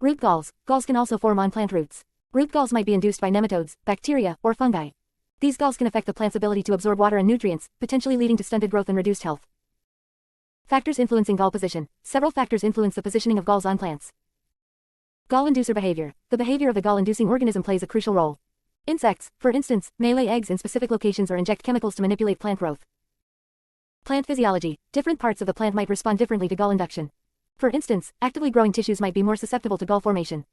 Root galls. Galls can also form on plant roots. Root galls might be induced by nematodes, bacteria, or fungi. These galls can affect the plant's ability to absorb water and nutrients, potentially leading to stunted growth and reduced health. Factors influencing gall position. Several factors influence the positioning of galls on plants. Gall inducer behavior. The behavior of the gall-inducing organism plays a crucial role. Insects, for instance, may lay eggs in specific locations or inject chemicals to manipulate plant growth. Plant physiology. Different parts of the plant might respond differently to gall induction. For instance, actively growing tissues might be more susceptible to gall formation.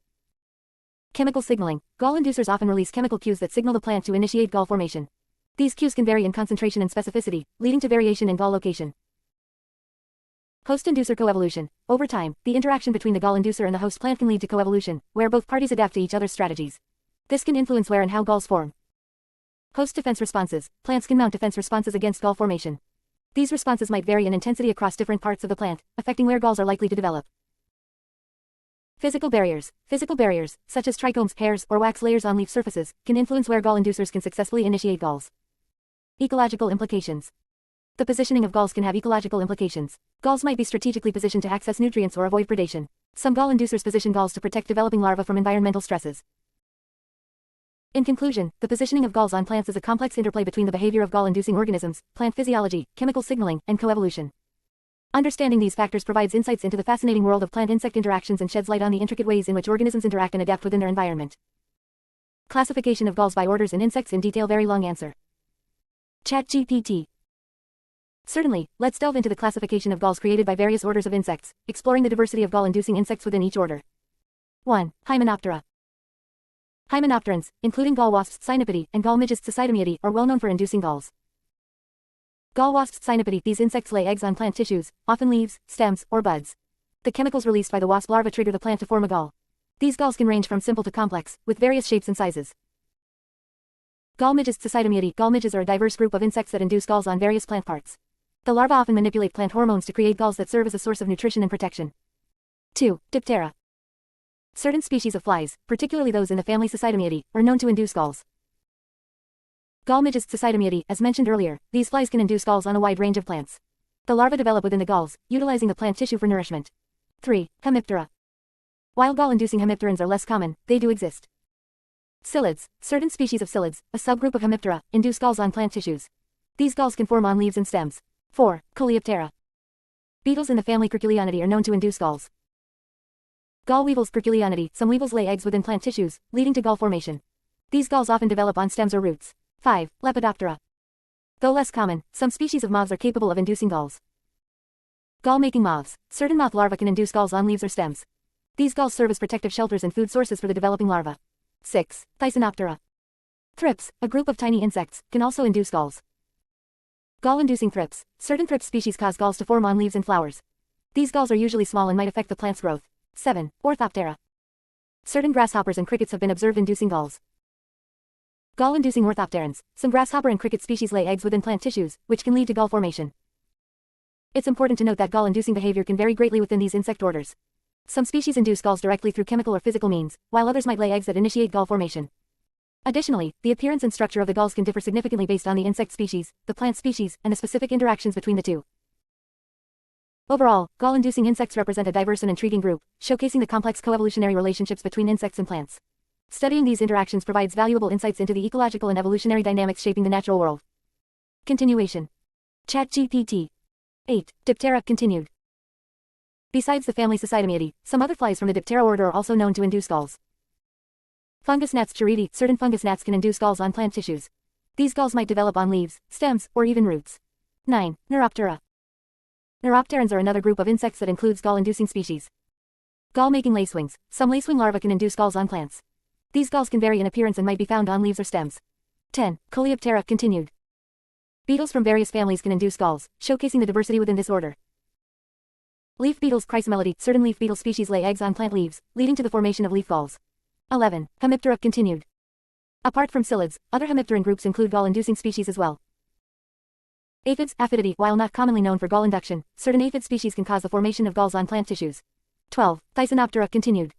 Chemical signaling. Gall inducers often release chemical cues that signal the plant to initiate gall formation. These cues can vary in concentration and specificity, leading to variation in gall location. Host-inducer coevolution. Over time, the interaction between the gall inducer and the host plant can lead to coevolution, where both parties adapt to each other's strategies. This can influence where and how galls form. Host defense responses. Plants can mount defense responses against gall formation. These responses might vary in intensity across different parts of the plant, affecting where galls are likely to develop. Physical barriers. Physical barriers, such as trichomes, hairs, or wax layers on leaf surfaces, can influence where gall inducers can successfully initiate galls. Ecological implications. The positioning of galls can have ecological implications. Galls might be strategically positioned to access nutrients or avoid predation. Some gall inducers position galls to protect developing larvae from environmental stresses. In conclusion, the positioning of galls on plants is a complex interplay between the behavior of gall-inducing organisms, plant physiology, chemical signaling, and coevolution. Understanding these factors provides insights into the fascinating world of plant-insect interactions and sheds light on the intricate ways in which organisms interact and adapt within their environment. Classification of galls by orders and insects in detail. Very long answer. ChatGPT. Certainly, let's delve into the classification of galls created by various orders of insects, exploring the diversity of gall-inducing insects within each order. 1. Hymenoptera. Hymenopterans, including gall wasps Cynipidae and gall midges Cytomyidae, are well known for inducing galls. Gall wasps Cynipidae. These insects lay eggs on plant tissues, often leaves, stems, or buds. The chemicals released by the wasp larva trigger the plant to form a gall. These galls can range from simple to complex, with various shapes and sizes. Gall midges Cytomyidae. Gall midges are a diverse group of insects that induce galls on various plant parts. The larvae often manipulate plant hormones to create galls that serve as a source of nutrition and protection. 2. Diptera. Certain species of flies, particularly those in the family Cytomyidae, are known to induce galls. Gall midges Cytomyidae. As mentioned earlier, these flies can induce galls on a wide range of plants. The larvae develop within the galls, utilizing the plant tissue for nourishment. 3. Hemiptera. While gall-inducing hemipterans are less common, they do exist. Psyllids. Certain species of psyllids, a subgroup of Hemiptera, induce galls on plant tissues. These galls can form on leaves and stems. 4. Coleoptera. Beetles in the family Curculionidae are known to induce galls. Gall weevils Curculionidae. Some weevils lay eggs within plant tissues, leading to gall formation. These galls often develop on stems or roots. 5. Lepidoptera. Though less common, some species of moths are capable of inducing galls. Gall-making moths. Certain moth larvae can induce galls on leaves or stems. These galls serve as protective shelters and food sources for the developing larvae. 6. Thysanoptera. Thrips, a group of tiny insects, can also induce galls. Gall-inducing thrips. Certain thrips species cause galls to form on leaves and flowers. These galls are usually small and might affect the plant's growth. 7. Orthoptera. Certain grasshoppers and crickets have been observed inducing galls. Gall-inducing orthopterans. Some grasshopper and cricket species lay eggs within plant tissues, which can lead to gall formation. It's important to note that gall-inducing behavior can vary greatly within these insect orders. Some species induce galls directly through chemical or physical means, while others might lay eggs that initiate gall formation. Additionally, the appearance and structure of the galls can differ significantly based on the insect species, the plant species, and the specific interactions between the two. Overall, gall-inducing insects represent a diverse and intriguing group, showcasing the complex coevolutionary relationships between insects and plants. Studying these interactions provides valuable insights into the ecological and evolutionary dynamics shaping the natural world. Continuation. ChatGPT 8. Diptera continued. Besides the family Cystidameae, some other flies from the Diptera order are also known to induce galls. Fungus gnats Chiridae. Certain fungus gnats can induce galls on plant tissues. These galls might develop on leaves, stems, or even roots. 9. Neuroptera. Neuropterans are another group of insects that includes gall-inducing species. Gall-making lacewings. Some lacewing larvae can induce galls on plants. These galls can vary in appearance and might be found on leaves or stems. 10. Coleoptera continued. Beetles from various families can induce galls, showcasing the diversity within this order. Leaf beetles Chrysomelidae. Certain leaf beetle species lay eggs on plant leaves, leading to the formation of leaf galls. 11. Hemiptera continued. Apart from psyllids, other hemipteran groups include gall-inducing species as well. Aphids Aphididae. While not commonly known for gall induction, certain aphid species can cause the formation of galls on plant tissues. 12. Thysanoptera continued.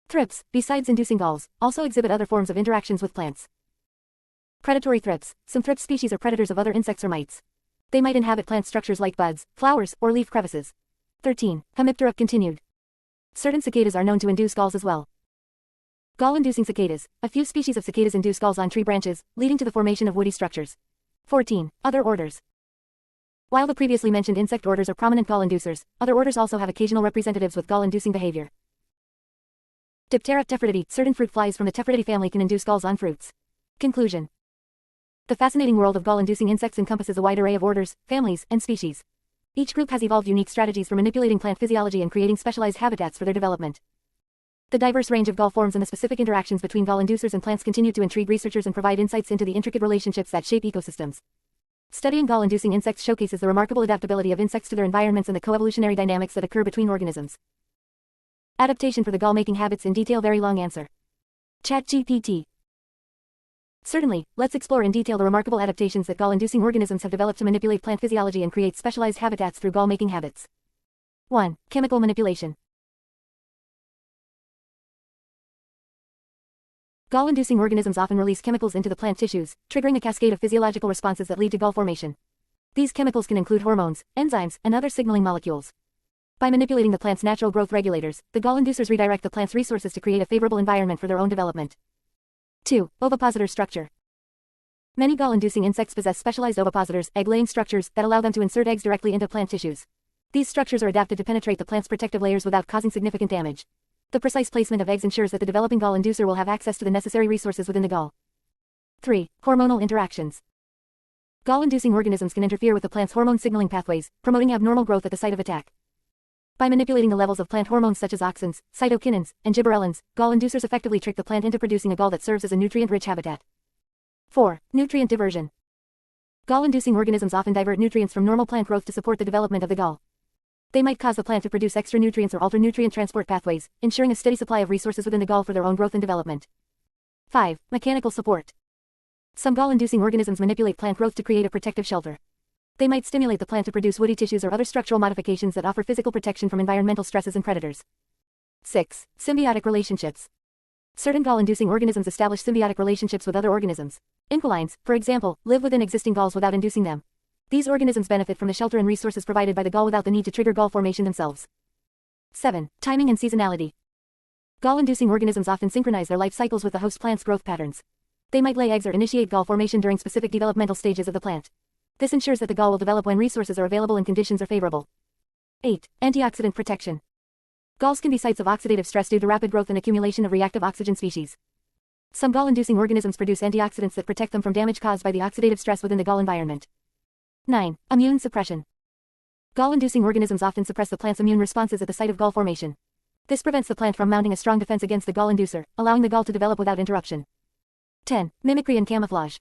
Thrips, besides inducing galls, also exhibit other forms of interactions with plants. Predatory thrips. Some thrips species are predators of other insects or mites. They might inhabit plant structures like buds, flowers, or leaf crevices. 13. Hemiptera continued. Certain cicadas are known to induce galls as well. Gall-inducing cicadas. A few species of cicadas induce galls on tree branches, leading to the formation of woody structures. 14. Other orders. While the previously mentioned insect orders are prominent gall inducers, other orders also have occasional representatives with gall-inducing behavior. Diptera Tephrididae. Certain fruit flies from the Tephrididae family can induce galls on fruits. Conclusion. The fascinating world of gall-inducing insects encompasses a wide array of orders, families, and species. Each group has evolved unique strategies for manipulating plant physiology and creating specialized habitats for their development. The diverse range of gall forms and the specific interactions between gall inducers and plants continue to intrigue researchers and provide insights into the intricate relationships that shape ecosystems. Studying gall-inducing insects showcases the remarkable adaptability of insects to their environments and the coevolutionary dynamics that occur between organisms. Adaptation for the gall-making habits in detail. Very long answer. ChatGPT. Certainly, let's explore in detail the remarkable adaptations that gall-inducing organisms have developed to manipulate plant physiology and create specialized habitats through gall-making habits. 1. Chemical manipulation. Gall-inducing organisms often release chemicals into the plant tissues, triggering a cascade of physiological responses that lead to gall formation. These chemicals can include hormones, enzymes, and other signaling molecules. By manipulating the plant's natural growth regulators, the gall inducers redirect the plant's resources to create a favorable environment for their own development. 2. Ovipositor structure. Many gall-inducing insects possess specialized ovipositors, egg-laying structures, that allow them to insert eggs directly into plant tissues. These structures are adapted to penetrate the plant's protective layers without causing significant damage. The precise placement of eggs ensures that the developing gall inducer will have access to the necessary resources within the gall. 3. Hormonal interactions. Gall-inducing organisms can interfere with the plant's hormone signaling pathways, promoting abnormal growth at the site of attack. By manipulating the levels of plant hormones such as auxins, cytokinins, and gibberellins, gall inducers effectively trick the plant into producing a gall that serves as a nutrient-rich habitat. 4. Nutrient diversion. Gall-inducing organisms often divert nutrients from normal plant growth to support the development of the gall. They might cause the plant to produce extra nutrients or alter nutrient transport pathways, ensuring a steady supply of resources within the gall for their own growth and development. 5. Mechanical support. Some gall-inducing organisms manipulate plant growth to create a protective shelter. They might stimulate the plant to produce woody tissues or other structural modifications that offer physical protection from environmental stresses and predators. 6. Symbiotic relationships. Certain gall-inducing organisms establish symbiotic relationships with other organisms. Inquilines, for example, live within existing galls without inducing them. These organisms benefit from the shelter and resources provided by the gall without the need to trigger gall formation themselves. 7. Timing and seasonality. Gall-inducing organisms often synchronize their life cycles with the host plant's growth patterns. They might lay eggs or initiate gall formation during specific developmental stages of the plant. This ensures that the gall will develop when resources are available and conditions are favorable. 8. Antioxidant protection. Galls can be sites of oxidative stress due to rapid growth and accumulation of reactive oxygen species. Some gall-inducing organisms produce antioxidants that protect them from damage caused by the oxidative stress within the gall environment. 9. Immune suppression. Gall-inducing organisms often suppress the plant's immune responses at the site of gall formation. This prevents the plant from mounting a strong defense against the gall inducer, allowing the gall to develop without interruption. 10. Mimicry and camouflage.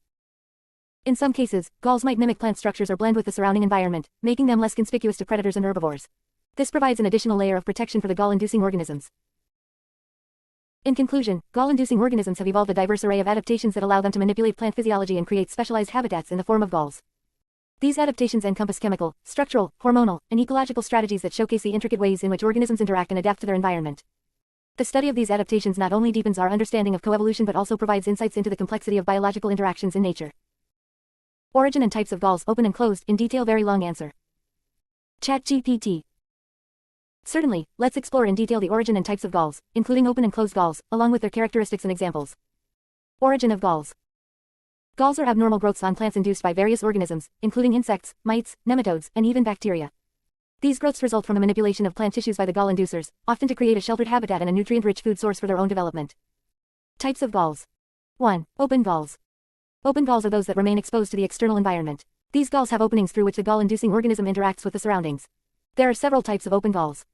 In some cases, galls might mimic plant structures or blend with the surrounding environment, making them less conspicuous to predators and herbivores. This provides an additional layer of protection for the gall-inducing organisms. In conclusion, gall-inducing organisms have evolved a diverse array of adaptations that allow them to manipulate plant physiology and create specialized habitats in the form of galls. These adaptations encompass chemical, structural, hormonal, and ecological strategies that showcase the intricate ways in which organisms interact and adapt to their environment. The study of these adaptations not only deepens our understanding of coevolution but also provides insights into the complexity of biological interactions in nature. Origin and types of galls, open and closed, in detail. Very long answer. ChatGPT. Certainly, let's explore in detail the origin and types of galls, including open and closed galls, along with their characteristics and examples. Origin of galls. Galls are abnormal growths on plants induced by various organisms, including insects, mites, nematodes, and even bacteria. These growths result from the manipulation of plant tissues by the gall inducers, often to create a sheltered habitat and a nutrient-rich food source for their own development. Types of galls. 1. Open galls. Open galls are those that remain exposed to the external environment. These galls have openings through which the gall-inducing organism interacts with the surroundings. There are several types of open galls.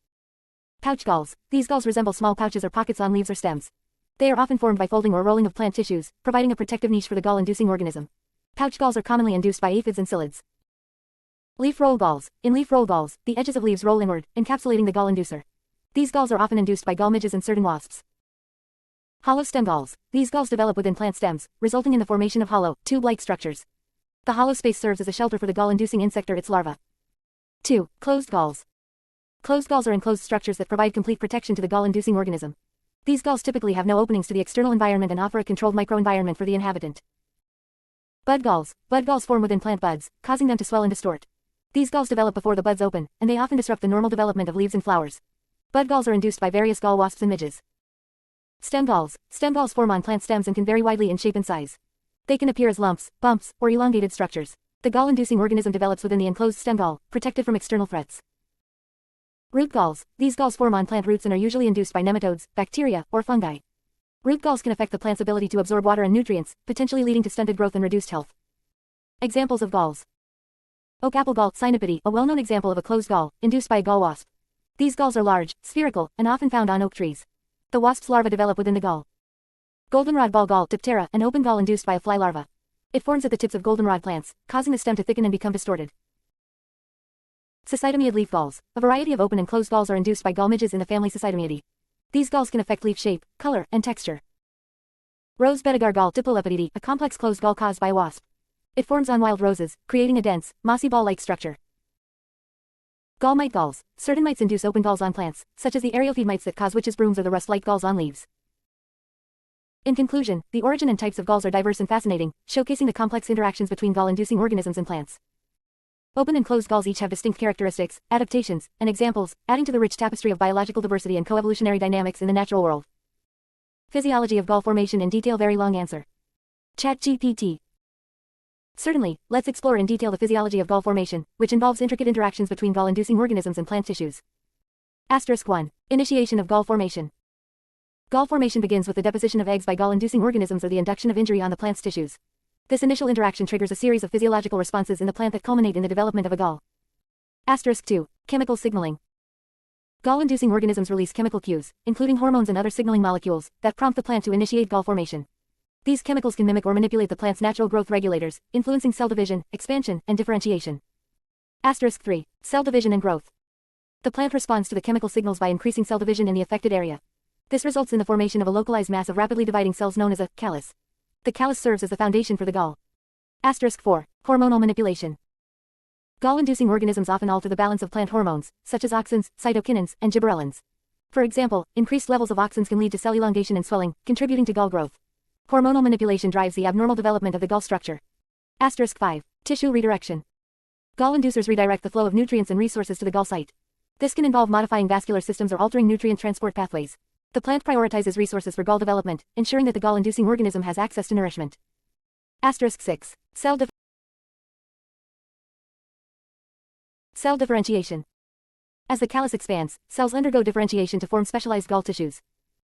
Pouch galls. These galls resemble small pouches or pockets on leaves or stems. They are often formed by folding or rolling of plant tissues, providing a protective niche for the gall-inducing organism. Pouch galls are commonly induced by aphids and psyllids. Leaf roll galls. In leaf roll galls, the edges of leaves roll inward, encapsulating the gall inducer. These galls are often induced by gall midges and certain wasps. Hollow stem galls. These galls develop within plant stems, resulting in the formation of hollow, tube-like structures. The hollow space serves as a shelter for the gall-inducing insect or its larva. 2. Closed galls. Closed galls are enclosed structures that provide complete protection to the gall-inducing organism. These galls typically have no openings to the external environment and offer a controlled microenvironment for the inhabitant. Bud galls. Bud galls form within plant buds, causing them to swell and distort. These galls develop before the buds open, and they often disrupt the normal development of leaves and flowers. Bud galls are induced by various gall wasps and midges. Stem galls. Stem galls form on plant stems and can vary widely in shape and size. They can appear as lumps, bumps, or elongated structures. The gall-inducing organism develops within the enclosed stem gall, protected from external threats. Root galls. These galls form on plant roots and are usually induced by nematodes, bacteria, or fungi. Root galls can affect the plant's ability to absorb water and nutrients, potentially leading to stunted growth and reduced health. Examples of galls. Oak apple gall, Cynipede, a well-known example of a closed gall, induced by a gall wasp. These galls are large, spherical, and often found on oak trees. The wasp's larvae develop within the gall. Goldenrod ball gall, Diptera, an open gall induced by a fly larva. It forms at the tips of goldenrod plants, causing the stem to thicken and become distorted. Cystidomyiid leaf galls. A variety of open and closed galls are induced by gall midges in the family Cystidomyidae. These galls can affect leaf shape, color, and texture. Rose bedigar gall, Diplolepidide, a complex closed gall caused by a wasp. It forms on wild roses, creating a dense, mossy ball-like structure. Gall mite galls. Certain mites induce open galls on plants, such as the areophede mites that cause witches' brooms or the rust-like galls on leaves. In conclusion, the origin and types of galls are diverse and fascinating, showcasing the complex interactions between gall-inducing organisms and plants. Open and closed galls each have distinct characteristics, adaptations, and examples, adding to the rich tapestry of biological diversity and coevolutionary dynamics in the natural world. Physiology of gall formation in detail. Very long answer. ChatGPT. Certainly, let's explore in detail the physiology of gall formation, which involves intricate interactions between gall-inducing organisms and plant tissues. Asterisk 1. Initiation of gall formation. Gall formation begins with the deposition of eggs by gall-inducing organisms or the induction of injury on the plant's tissues. This initial interaction triggers a series of physiological responses in the plant that culminate in the development of a gall. Asterisk 2. Chemical signaling. Gall-inducing organisms release chemical cues, including hormones and other signaling molecules, that prompt the plant to initiate gall formation. These chemicals can mimic or manipulate the plant's natural growth regulators, influencing cell division, expansion, and differentiation. Asterisk 3. Cell division and growth. The plant responds to the chemical signals by increasing cell division in the affected area. This results in the formation of a localized mass of rapidly dividing cells known as a callus. The callus serves as the foundation for the gall. Asterisk 4. Hormonal manipulation. Gall-inducing organisms often alter the balance of plant hormones, such as auxins, cytokinins, and gibberellins. For example, increased levels of auxins can lead to cell elongation and swelling, contributing to gall growth. Hormonal manipulation drives the abnormal development of the gall structure. Asterisk 5. Tissue redirection. Gall inducers redirect the flow of nutrients and resources to the gall site. This can involve modifying vascular systems or altering nutrient transport pathways. The plant prioritizes resources for gall development, ensuring that the gall-inducing organism has access to nourishment. Asterisk 6. Cell differentiation. As the callus expands, cells undergo differentiation to form specialized gall tissues.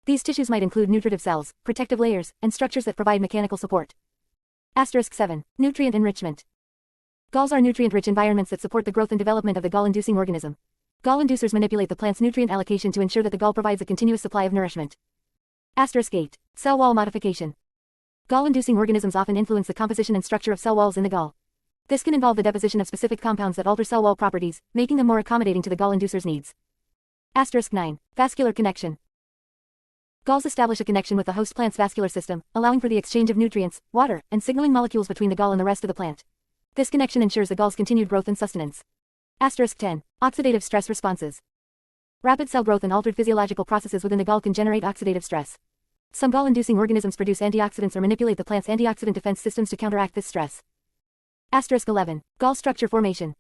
These tissues might include nutritive cells, protective layers, and structures that provide mechanical support. Asterisk 7. Nutrient enrichment. Galls are nutrient-rich environments that support the growth and development of the gall-inducing organism. Gall inducers manipulate the plant's nutrient allocation to ensure that the gall provides a continuous supply of nourishment. Asterisk 8. Cell wall modification. Gall-inducing organisms often influence the composition and structure of cell walls in the gall. This can involve the deposition of specific compounds that alter cell wall properties, making them more accommodating to the gall inducer's needs. Asterisk 9. Vascular connection. Galls establish a connection with the host plant's vascular system, allowing for the exchange of nutrients, water, and signaling molecules between the gall and the rest of the plant. This connection ensures the gall's continued growth and sustenance. Asterisk 10. Oxidative stress responses. Rapid cell growth and altered physiological processes within the gall can generate oxidative stress. Some gall-inducing organisms produce antioxidants or manipulate the plant's antioxidant defense systems to counteract this stress. Asterisk 11. Gall structure formation.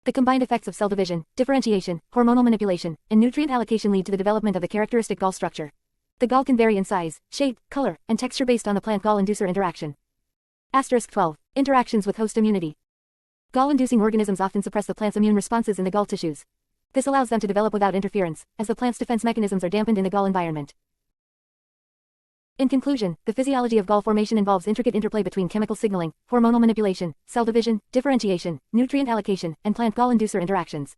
The combined effects of cell division, differentiation, hormonal manipulation, and nutrient allocation lead to the development of the characteristic gall structure. The gall can vary in size, shape, color, and texture based on the plant-gall-inducer interaction. Asterisk 12. Interactions with host immunity. Gall-inducing organisms often suppress the plant's immune responses in the gall tissues. This allows them to develop without interference, as the plant's defense mechanisms are dampened in the gall environment. In conclusion, the physiology of gall formation involves intricate interplay between chemical signaling, hormonal manipulation, cell division, differentiation, nutrient allocation, and plant gall-inducer interactions.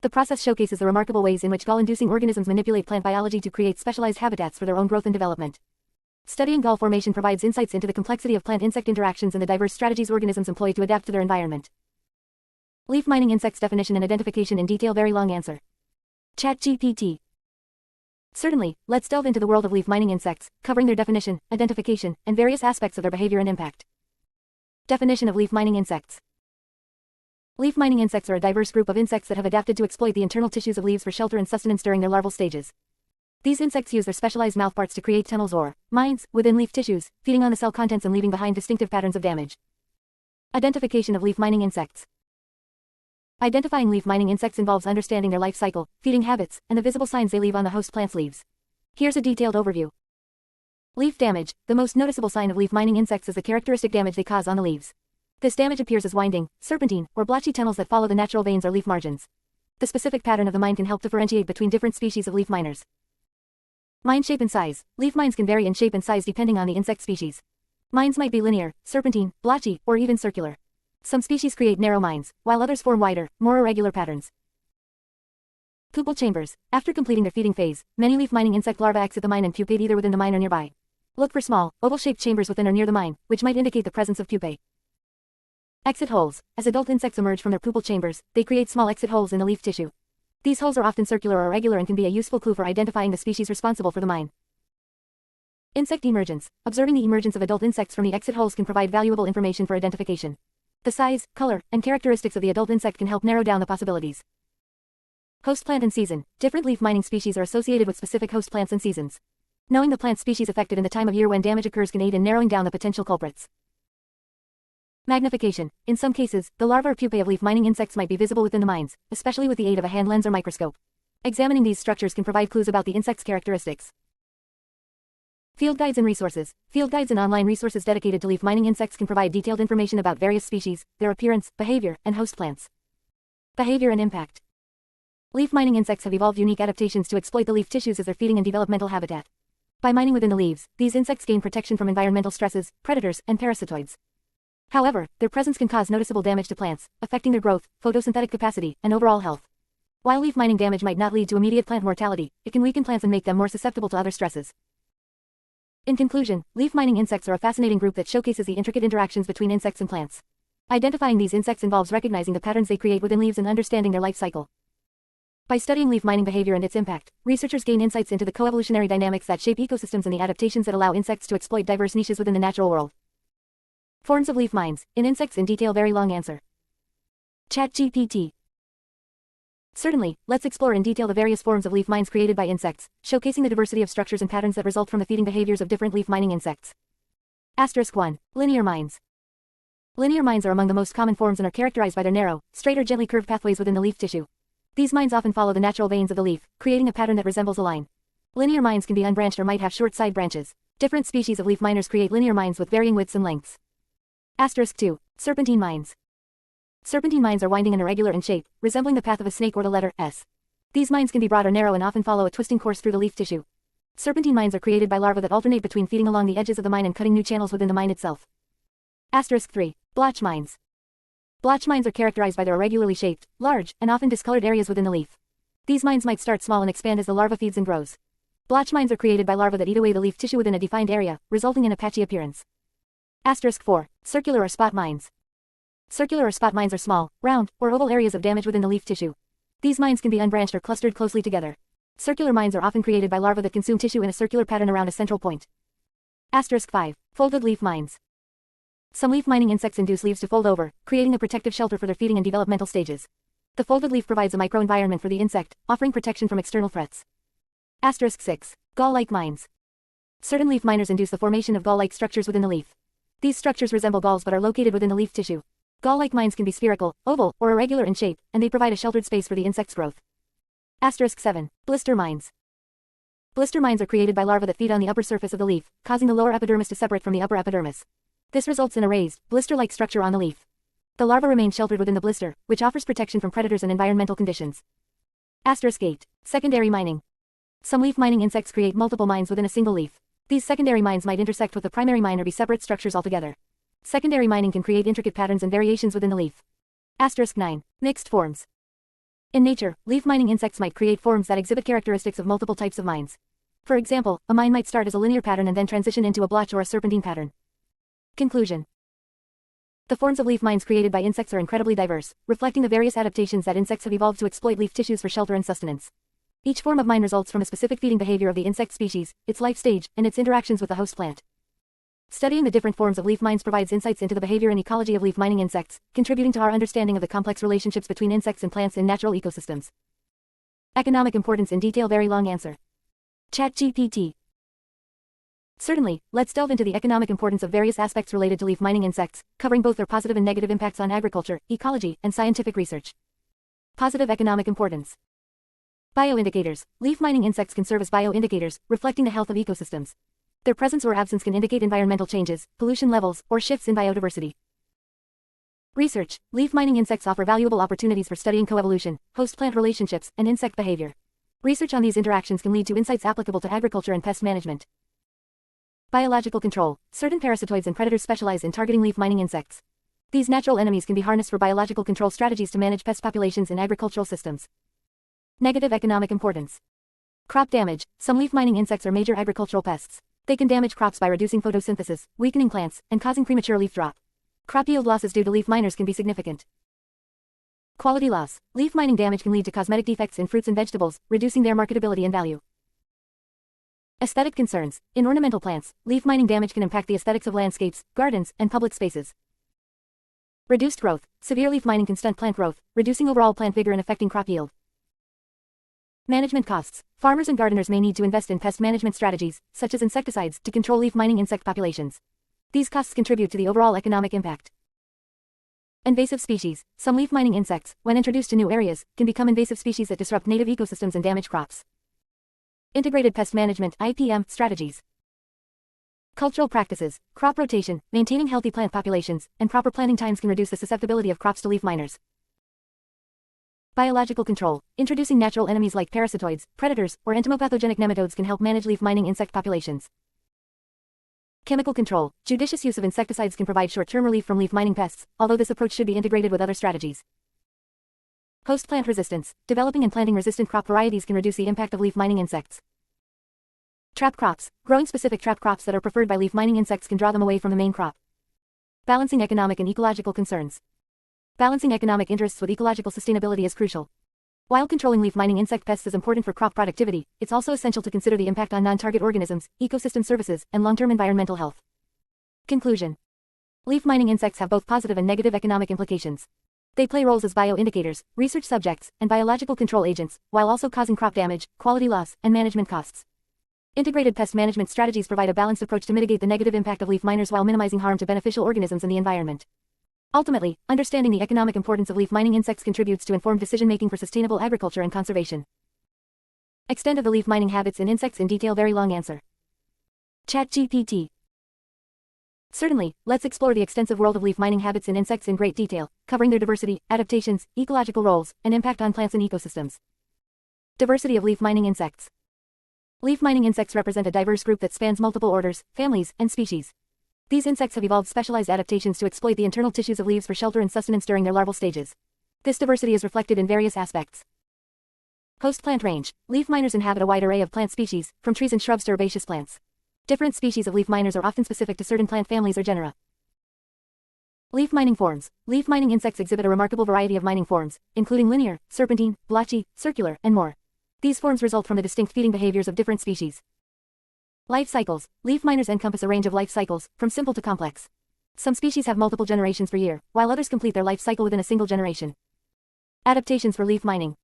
The process showcases the remarkable ways in which gall-inducing organisms manipulate plant biology to create specialized habitats for their own growth and development. Studying gall formation provides insights into the complexity of plant-insect interactions and the diverse strategies organisms employ to adapt to their environment. Leaf mining insects definition and identification in detail. Very long answer. ChatGPT. Certainly, let's delve into the world of leaf mining insects, covering their definition, identification, and various aspects of their behavior and impact. Definition of leaf mining insects. Leaf mining insects are a diverse group of insects that have adapted to exploit the internal tissues of leaves for shelter and sustenance during their larval stages. These insects use their specialized mouthparts to create tunnels or mines within leaf tissues, feeding on the cell contents and leaving behind distinctive patterns of damage. Identification of leaf mining insects. Identifying leaf mining insects involves understanding their life cycle, feeding habits, and the visible signs they leave on the host plant's leaves. Here's a detailed overview. Leaf damage. The most noticeable sign of leaf mining insects is the characteristic damage they cause on the leaves. This damage appears as winding, serpentine, or blotchy tunnels that follow the natural veins or leaf margins. The specific pattern of the mine can help differentiate between different species of leaf miners. Mine shape and size. Leaf mines can vary in shape and size depending on the insect species. Mines might be linear, serpentine, blotchy, or even circular. Some species create narrow mines, while others form wider, more irregular patterns. Pupal chambers. After completing their feeding phase, many leaf mining insect larvae exit the mine and pupate either within the mine or nearby. Look for small, oval-shaped chambers within or near the mine, which might indicate the presence of pupae. Exit holes. As adult insects emerge from their pupal chambers, they create small exit holes in the leaf tissue. These holes are often circular or irregular and can be a useful clue for identifying the species responsible for the mine. Insect emergence. Observing the emergence of adult insects from the exit holes can provide valuable information for identification. The size, color, and characteristics of the adult insect can help narrow down the possibilities. Host plant and season. Different leaf mining species are associated with specific host plants and seasons. Knowing the plant species affected and the time of year when damage occurs can aid in narrowing down the potential culprits. Magnification. In some cases, the larvae or pupae of leaf mining insects might be visible within the mines, especially with the aid of a hand lens or microscope. Examining these structures can provide clues about the insect's characteristics. Field guides and resources. Field guides and online resources dedicated to leaf mining insects can provide detailed information about various species, their appearance, behavior, and host plants. Behavior and impact. Leaf mining insects have evolved unique adaptations to exploit the leaf tissues as their feeding and developmental habitat. By mining within the leaves, these insects gain protection from environmental stresses, predators, and parasitoids. However, their presence can cause noticeable damage to plants, affecting their growth, photosynthetic capacity, and overall health. While leaf mining damage might not lead to immediate plant mortality, it can weaken plants and make them more susceptible to other stresses. In conclusion, leaf mining insects are a fascinating group that showcases the intricate interactions between insects and plants. Identifying these insects involves recognizing the patterns they create within leaves and understanding their life cycle. By studying leaf mining behavior and its impact, researchers gain insights into the coevolutionary dynamics that shape ecosystems and the adaptations that allow insects to exploit diverse niches within the natural world. Forms of leaf mines. In insects in detail. Very long answer. ChatGPT. Certainly, let's explore in detail the various forms of leaf mines created by insects, showcasing the diversity of structures and patterns that result from the feeding behaviors of different leaf mining insects. Asterisk 1. Linear mines. Linear mines are among the most common forms and are characterized by their narrow, straight or gently curved pathways within the leaf tissue. These mines often follow the natural veins of the leaf, creating a pattern that resembles a line. Linear mines can be unbranched or might have short side branches. Different species of leaf miners create linear mines with varying widths and lengths. Asterisk 2. Serpentine mines. Serpentine mines are winding and irregular in shape, resembling the path of a snake or the letter S. These mines can be broad or narrow and often follow a twisting course through the leaf tissue. Serpentine mines are created by larvae that alternate between feeding along the edges of the mine and cutting new channels within the mine itself. Asterisk 3. Blotch mines. Blotch mines are characterized by their irregularly shaped, large, and often discolored areas within the leaf. These mines might start small and expand as the larva feeds and grows. Blotch mines are created by larvae that eat away the leaf tissue within a defined area, resulting in a patchy appearance. Asterisk 4. Circular or spot mines. Circular or spot mines are small, round, or oval areas of damage within the leaf tissue. These mines can be unbranched or clustered closely together. Circular mines are often created by larvae that consume tissue in a circular pattern around a central point. Asterisk 5. Folded leaf mines. Some leaf mining insects induce leaves to fold over, creating a protective shelter for their feeding and developmental stages. The folded leaf provides a microenvironment for the insect, offering protection from external threats. Asterisk 6. Gall-like mines. Certain leaf miners induce the formation of gall-like structures within the leaf. These structures resemble galls but are located within the leaf tissue. Gall-like mines can be spherical, oval, or irregular in shape, and they provide a sheltered space for the insect's growth. Asterisk 7. Blister mines. Blister mines are created by larvae that feed on the upper surface of the leaf, causing the lower epidermis to separate from the upper epidermis. This results in a raised, blister-like structure on the leaf. The larva remains sheltered within the blister, which offers protection from predators and environmental conditions. Asterisk 8. Secondary mining. Some leaf mining insects create multiple mines within a single leaf. These secondary mines might intersect with the primary mine or be separate structures altogether. Secondary mining can create intricate patterns and variations within the leaf. Asterisk 9. Mixed forms. In nature, leaf mining insects might create forms that exhibit characteristics of multiple types of mines. For example, a mine might start as a linear pattern and then transition into a blotch or a serpentine pattern. Conclusion. The forms of leaf mines created by insects are incredibly diverse, reflecting the various adaptations that insects have evolved to exploit leaf tissues for shelter and sustenance. Each form of mine results from a specific feeding behavior of the insect species, its life stage, and its interactions with the host plant. Studying the different forms of leaf mines provides insights into the behavior and ecology of leaf mining insects, contributing to our understanding of the complex relationships between insects and plants in natural ecosystems. Economic importance in detail. Very long answer. ChatGPT. Certainly, let's delve into the economic importance of various aspects related to leaf mining insects, covering both their positive and negative impacts on agriculture, ecology, and scientific research. Positive economic importance. Bioindicators. Leaf mining insects can serve as bioindicators, reflecting the health of ecosystems. Their presence or absence can indicate environmental changes, pollution levels, or shifts in biodiversity. Research. Leaf mining insects offer valuable opportunities for studying coevolution, host-plant relationships, and insect behavior. Research on these interactions can lead to insights applicable to agriculture and pest management. Biological control. Certain parasitoids and predators specialize in targeting leaf mining insects. These natural enemies can be harnessed for biological control strategies to manage pest populations in agricultural systems. Negative economic importance. Crop damage. Some leaf mining insects are major agricultural pests. They can damage crops by reducing photosynthesis, weakening plants, and causing premature leaf drop. Crop yield losses due to leaf miners can be significant. Quality loss. Leaf mining damage can lead to cosmetic defects in fruits and vegetables, reducing their marketability and value. Aesthetic concerns. In ornamental plants, leaf mining damage can impact the aesthetics of landscapes, gardens, and public spaces. Reduced growth. Severe leaf mining can stunt plant growth, reducing overall plant vigor and affecting crop yield. Management costs. Farmers and gardeners may need to invest in pest management strategies, such as insecticides, to control leaf mining insect populations. These costs contribute to the overall economic impact. Invasive species. Some leaf mining insects, when introduced to new areas, can become invasive species that disrupt native ecosystems and damage crops. Integrated pest management (IPM) strategies. Cultural practices. Crop rotation, maintaining healthy plant populations, and proper planting times can reduce the susceptibility of crops to leaf miners. Biological control. Introducing natural enemies like parasitoids, predators, or entomopathogenic nematodes can help manage leaf mining insect populations. Chemical control. Judicious use of insecticides can provide short-term relief from leaf mining pests, although this approach should be integrated with other strategies. Host plant resistance. Developing and planting resistant crop varieties can reduce the impact of leaf mining insects. Trap crops. Growing specific trap crops that are preferred by leaf mining insects can draw them away from the main crop. Balancing economic and ecological concerns. Balancing economic interests with ecological sustainability is crucial. While controlling leaf mining insect pests is important for crop productivity, it's also essential to consider the impact on non-target organisms, ecosystem services, and long-term environmental health. Conclusion. Leaf mining insects have both positive and negative economic implications. They play roles as bioindicators, research subjects, and biological control agents, while also causing crop damage, quality loss, and management costs. Integrated pest management strategies provide a balanced approach to mitigate the negative impact of leaf miners while minimizing harm to beneficial organisms and the environment. Ultimately, understanding the economic importance of leaf mining insects contributes to informed decision-making for sustainable agriculture and conservation. Extent of the leaf mining habits in insects in detail. Very long answer. ChatGPT. Certainly, let's explore the extensive world of leaf mining habits in insects in great detail, covering their diversity, adaptations, ecological roles, and impact on plants and ecosystems. Diversity of leaf mining insects. Leaf mining insects represent a diverse group that spans multiple orders, families, and species. These insects have evolved specialized adaptations to exploit the internal tissues of leaves for shelter and sustenance during their larval stages. This diversity is reflected in various aspects. Host plant range. Leaf miners inhabit a wide array of plant species, from trees and shrubs to herbaceous plants. Different species of leaf miners are often specific to certain plant families or genera. Leaf mining forms. Leaf mining insects exhibit a remarkable variety of mining forms, including linear, serpentine, blotchy, circular, and more. These forms result from the distinct feeding behaviors of different species. Life cycles. Leaf miners encompass a range of life cycles, from simple to complex. Some species have multiple generations per year, while others complete their life cycle within a single generation. Adaptations for leaf mining.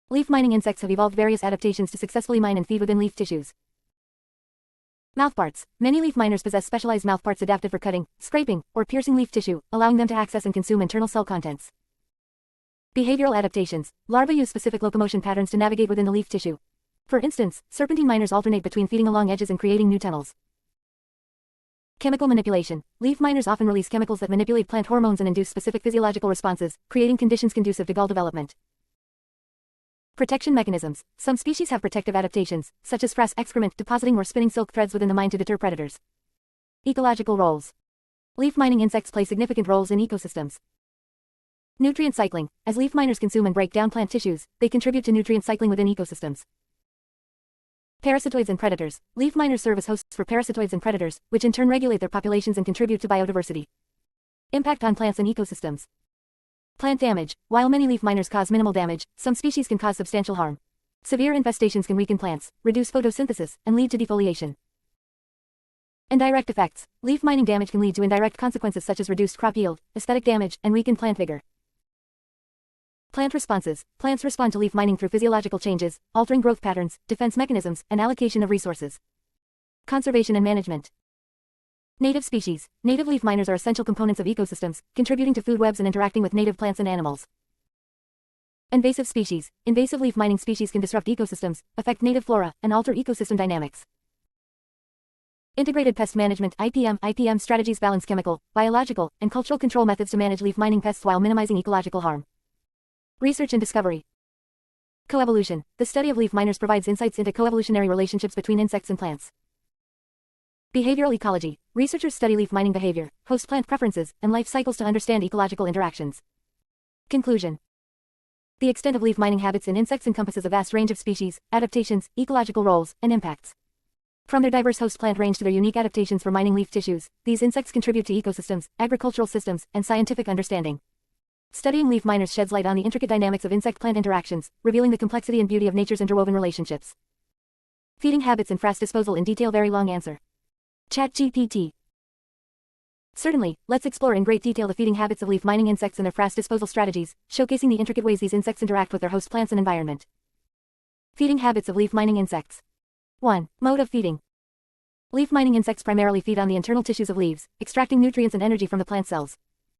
Leaf mining insects have evolved various adaptations to successfully mine and feed within leaf tissues. Mouthparts. Many leaf miners possess specialized mouthparts adapted for cutting, scraping, or piercing leaf tissue, allowing them to access and consume internal cell contents. Behavioral adaptations. Larvae use specific locomotion patterns to navigate within the leaf tissue. For instance, serpentine miners alternate between feeding along edges and creating new tunnels. Chemical manipulation. Leaf miners often release chemicals that manipulate plant hormones and induce specific physiological responses, creating conditions conducive to gall development. Protection mechanisms. Some species have protective adaptations, such as frass excrement depositing or spinning silk threads within the mine to deter predators. Ecological roles. Leaf mining insects play significant roles in ecosystems. Nutrient cycling. As leaf miners consume and break down plant tissues, they contribute to nutrient cycling within ecosystems. Parasitoids and predators. Leaf miners serve as hosts for parasitoids and predators, which in turn regulate their populations and contribute to biodiversity. Impact on plants and ecosystems. Plant damage. While many leaf miners cause minimal damage, some species can cause substantial harm. Severe infestations can weaken plants, reduce photosynthesis, and lead to defoliation. Indirect effects. Leaf mining damage can lead to indirect consequences such as reduced crop yield, aesthetic damage, and weakened plant vigor. Plant responses. Plants respond to leaf mining through physiological changes, altering growth patterns, defense mechanisms, and allocation of resources. Conservation and management. Native species. Native leaf miners are essential components of ecosystems, contributing to food webs and interacting with native plants and animals. Invasive species. Invasive leaf mining species can disrupt ecosystems, affect native flora, and alter ecosystem dynamics. Integrated pest management (IPM) strategies balance chemical, biological, and cultural control methods to manage leaf mining pests while minimizing ecological harm. Research and discovery. Coevolution. The study of leaf miners provides insights into coevolutionary relationships between insects and plants. Behavioral ecology. Researchers study leaf mining behavior, host plant preferences, and life cycles to understand ecological interactions. Conclusion. The extent of leaf mining habits in insects encompasses a vast range of species, adaptations, ecological roles, and impacts. From their diverse host plant range to their unique adaptations for mining leaf tissues, these insects contribute to ecosystems, agricultural systems, and scientific understanding. Studying leaf miners sheds light on the intricate dynamics of insect-plant interactions, revealing the complexity and beauty of nature's interwoven relationships. Feeding habits and frass disposal in detail. Very long answer. ChatGPT. Certainly, let's explore in great detail the feeding habits of leaf mining insects and their frass disposal strategies, showcasing the intricate ways these insects interact with their host plants and environment. Feeding habits of leaf mining insects. 1. Mode of feeding. Leaf mining insects primarily feed on the internal tissues of leaves, extracting nutrients and energy from the plant cells.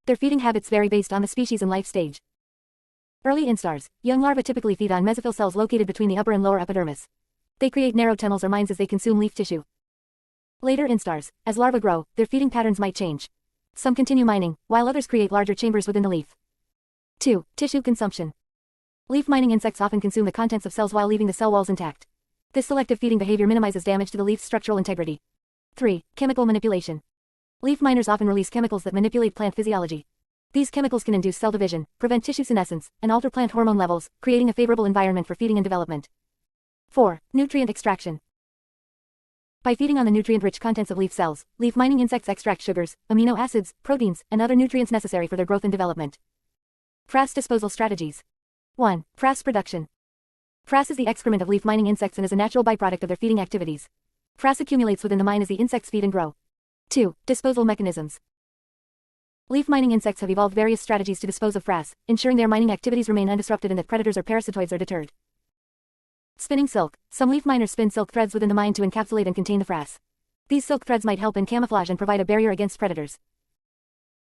Their feeding habits vary based on the species and life stage. Early instars. Young larvae typically feed on mesophyll cells located between the upper and lower epidermis. They create narrow tunnels or mines as they consume leaf tissue. Later instars. As larvae grow, their feeding patterns might change. Some continue mining, while others create larger chambers within the leaf. 2. Tissue consumption. Leaf mining insects often consume the contents of cells while leaving the cell walls intact. This selective feeding behavior minimizes damage to the leaf's structural integrity. 3. Chemical manipulation. Leaf miners often release chemicals that manipulate plant physiology. These chemicals can induce cell division, prevent tissue senescence, and alter plant hormone levels, creating a favorable environment for feeding and development. 4. Nutrient extraction. By feeding on the nutrient-rich contents of leaf cells, leaf mining insects extract sugars, amino acids, proteins, and other nutrients necessary for their growth and development. Frass disposal strategies. 1. Frass production. Frass is the excrement of leaf mining insects and is a natural byproduct of their feeding activities. Frass accumulates within the mine as the insects feed and grow. 2. Disposal mechanisms. Leaf mining insects have evolved various strategies to dispose of frass, ensuring their mining activities remain undisrupted and that predators or parasitoids are deterred. Spinning silk. Some leaf miners spin silk threads within the mine to encapsulate and contain the frass. These silk threads might help in camouflage and provide a barrier against predators.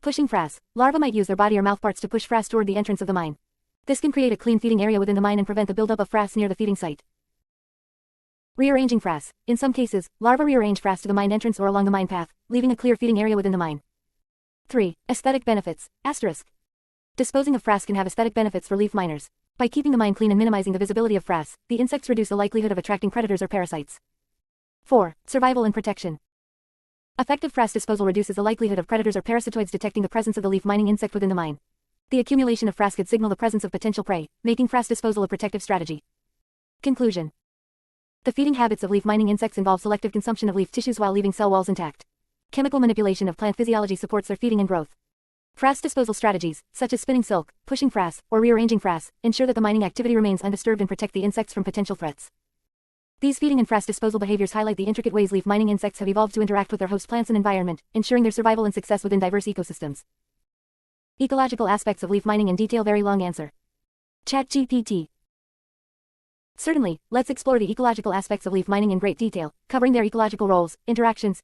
Pushing frass. Larvae might use their body or mouthparts to push frass toward the entrance of the mine. This can create a clean feeding area within the mine and prevent the buildup of frass near the feeding site. Rearranging frass. In some cases, larvae rearrange frass to the mine entrance or along the mine path, leaving a clear feeding area within the mine. 3. Aesthetic benefits. Asterisk. Disposing of frass can have aesthetic benefits for leaf miners. By keeping the mine clean and minimizing the visibility of frass, the insects reduce the likelihood of attracting predators or parasites. 4. Survival and protection. Effective frass disposal reduces the likelihood of predators or parasitoids detecting the presence of the leaf mining insect within the mine. The accumulation of frass could signal the presence of potential prey, making frass disposal a protective strategy. Conclusion. The feeding habits of leaf mining insects involve selective consumption of leaf tissues while leaving cell walls intact. Chemical manipulation of plant physiology supports their feeding and growth. Frass disposal strategies, such as spinning silk, pushing frass, or rearranging frass, ensure that the mining activity remains undisturbed and protect the insects from potential threats. These feeding and frass disposal behaviors highlight the intricate ways leaf mining insects have evolved to interact with their host plants and environment, ensuring their survival and success within diverse ecosystems. Ecological aspects of leaf mining in detail. Very long answer. ChatGPT. Certainly, let's explore the ecological aspects of leaf mining in great detail, covering their ecological roles, interactions,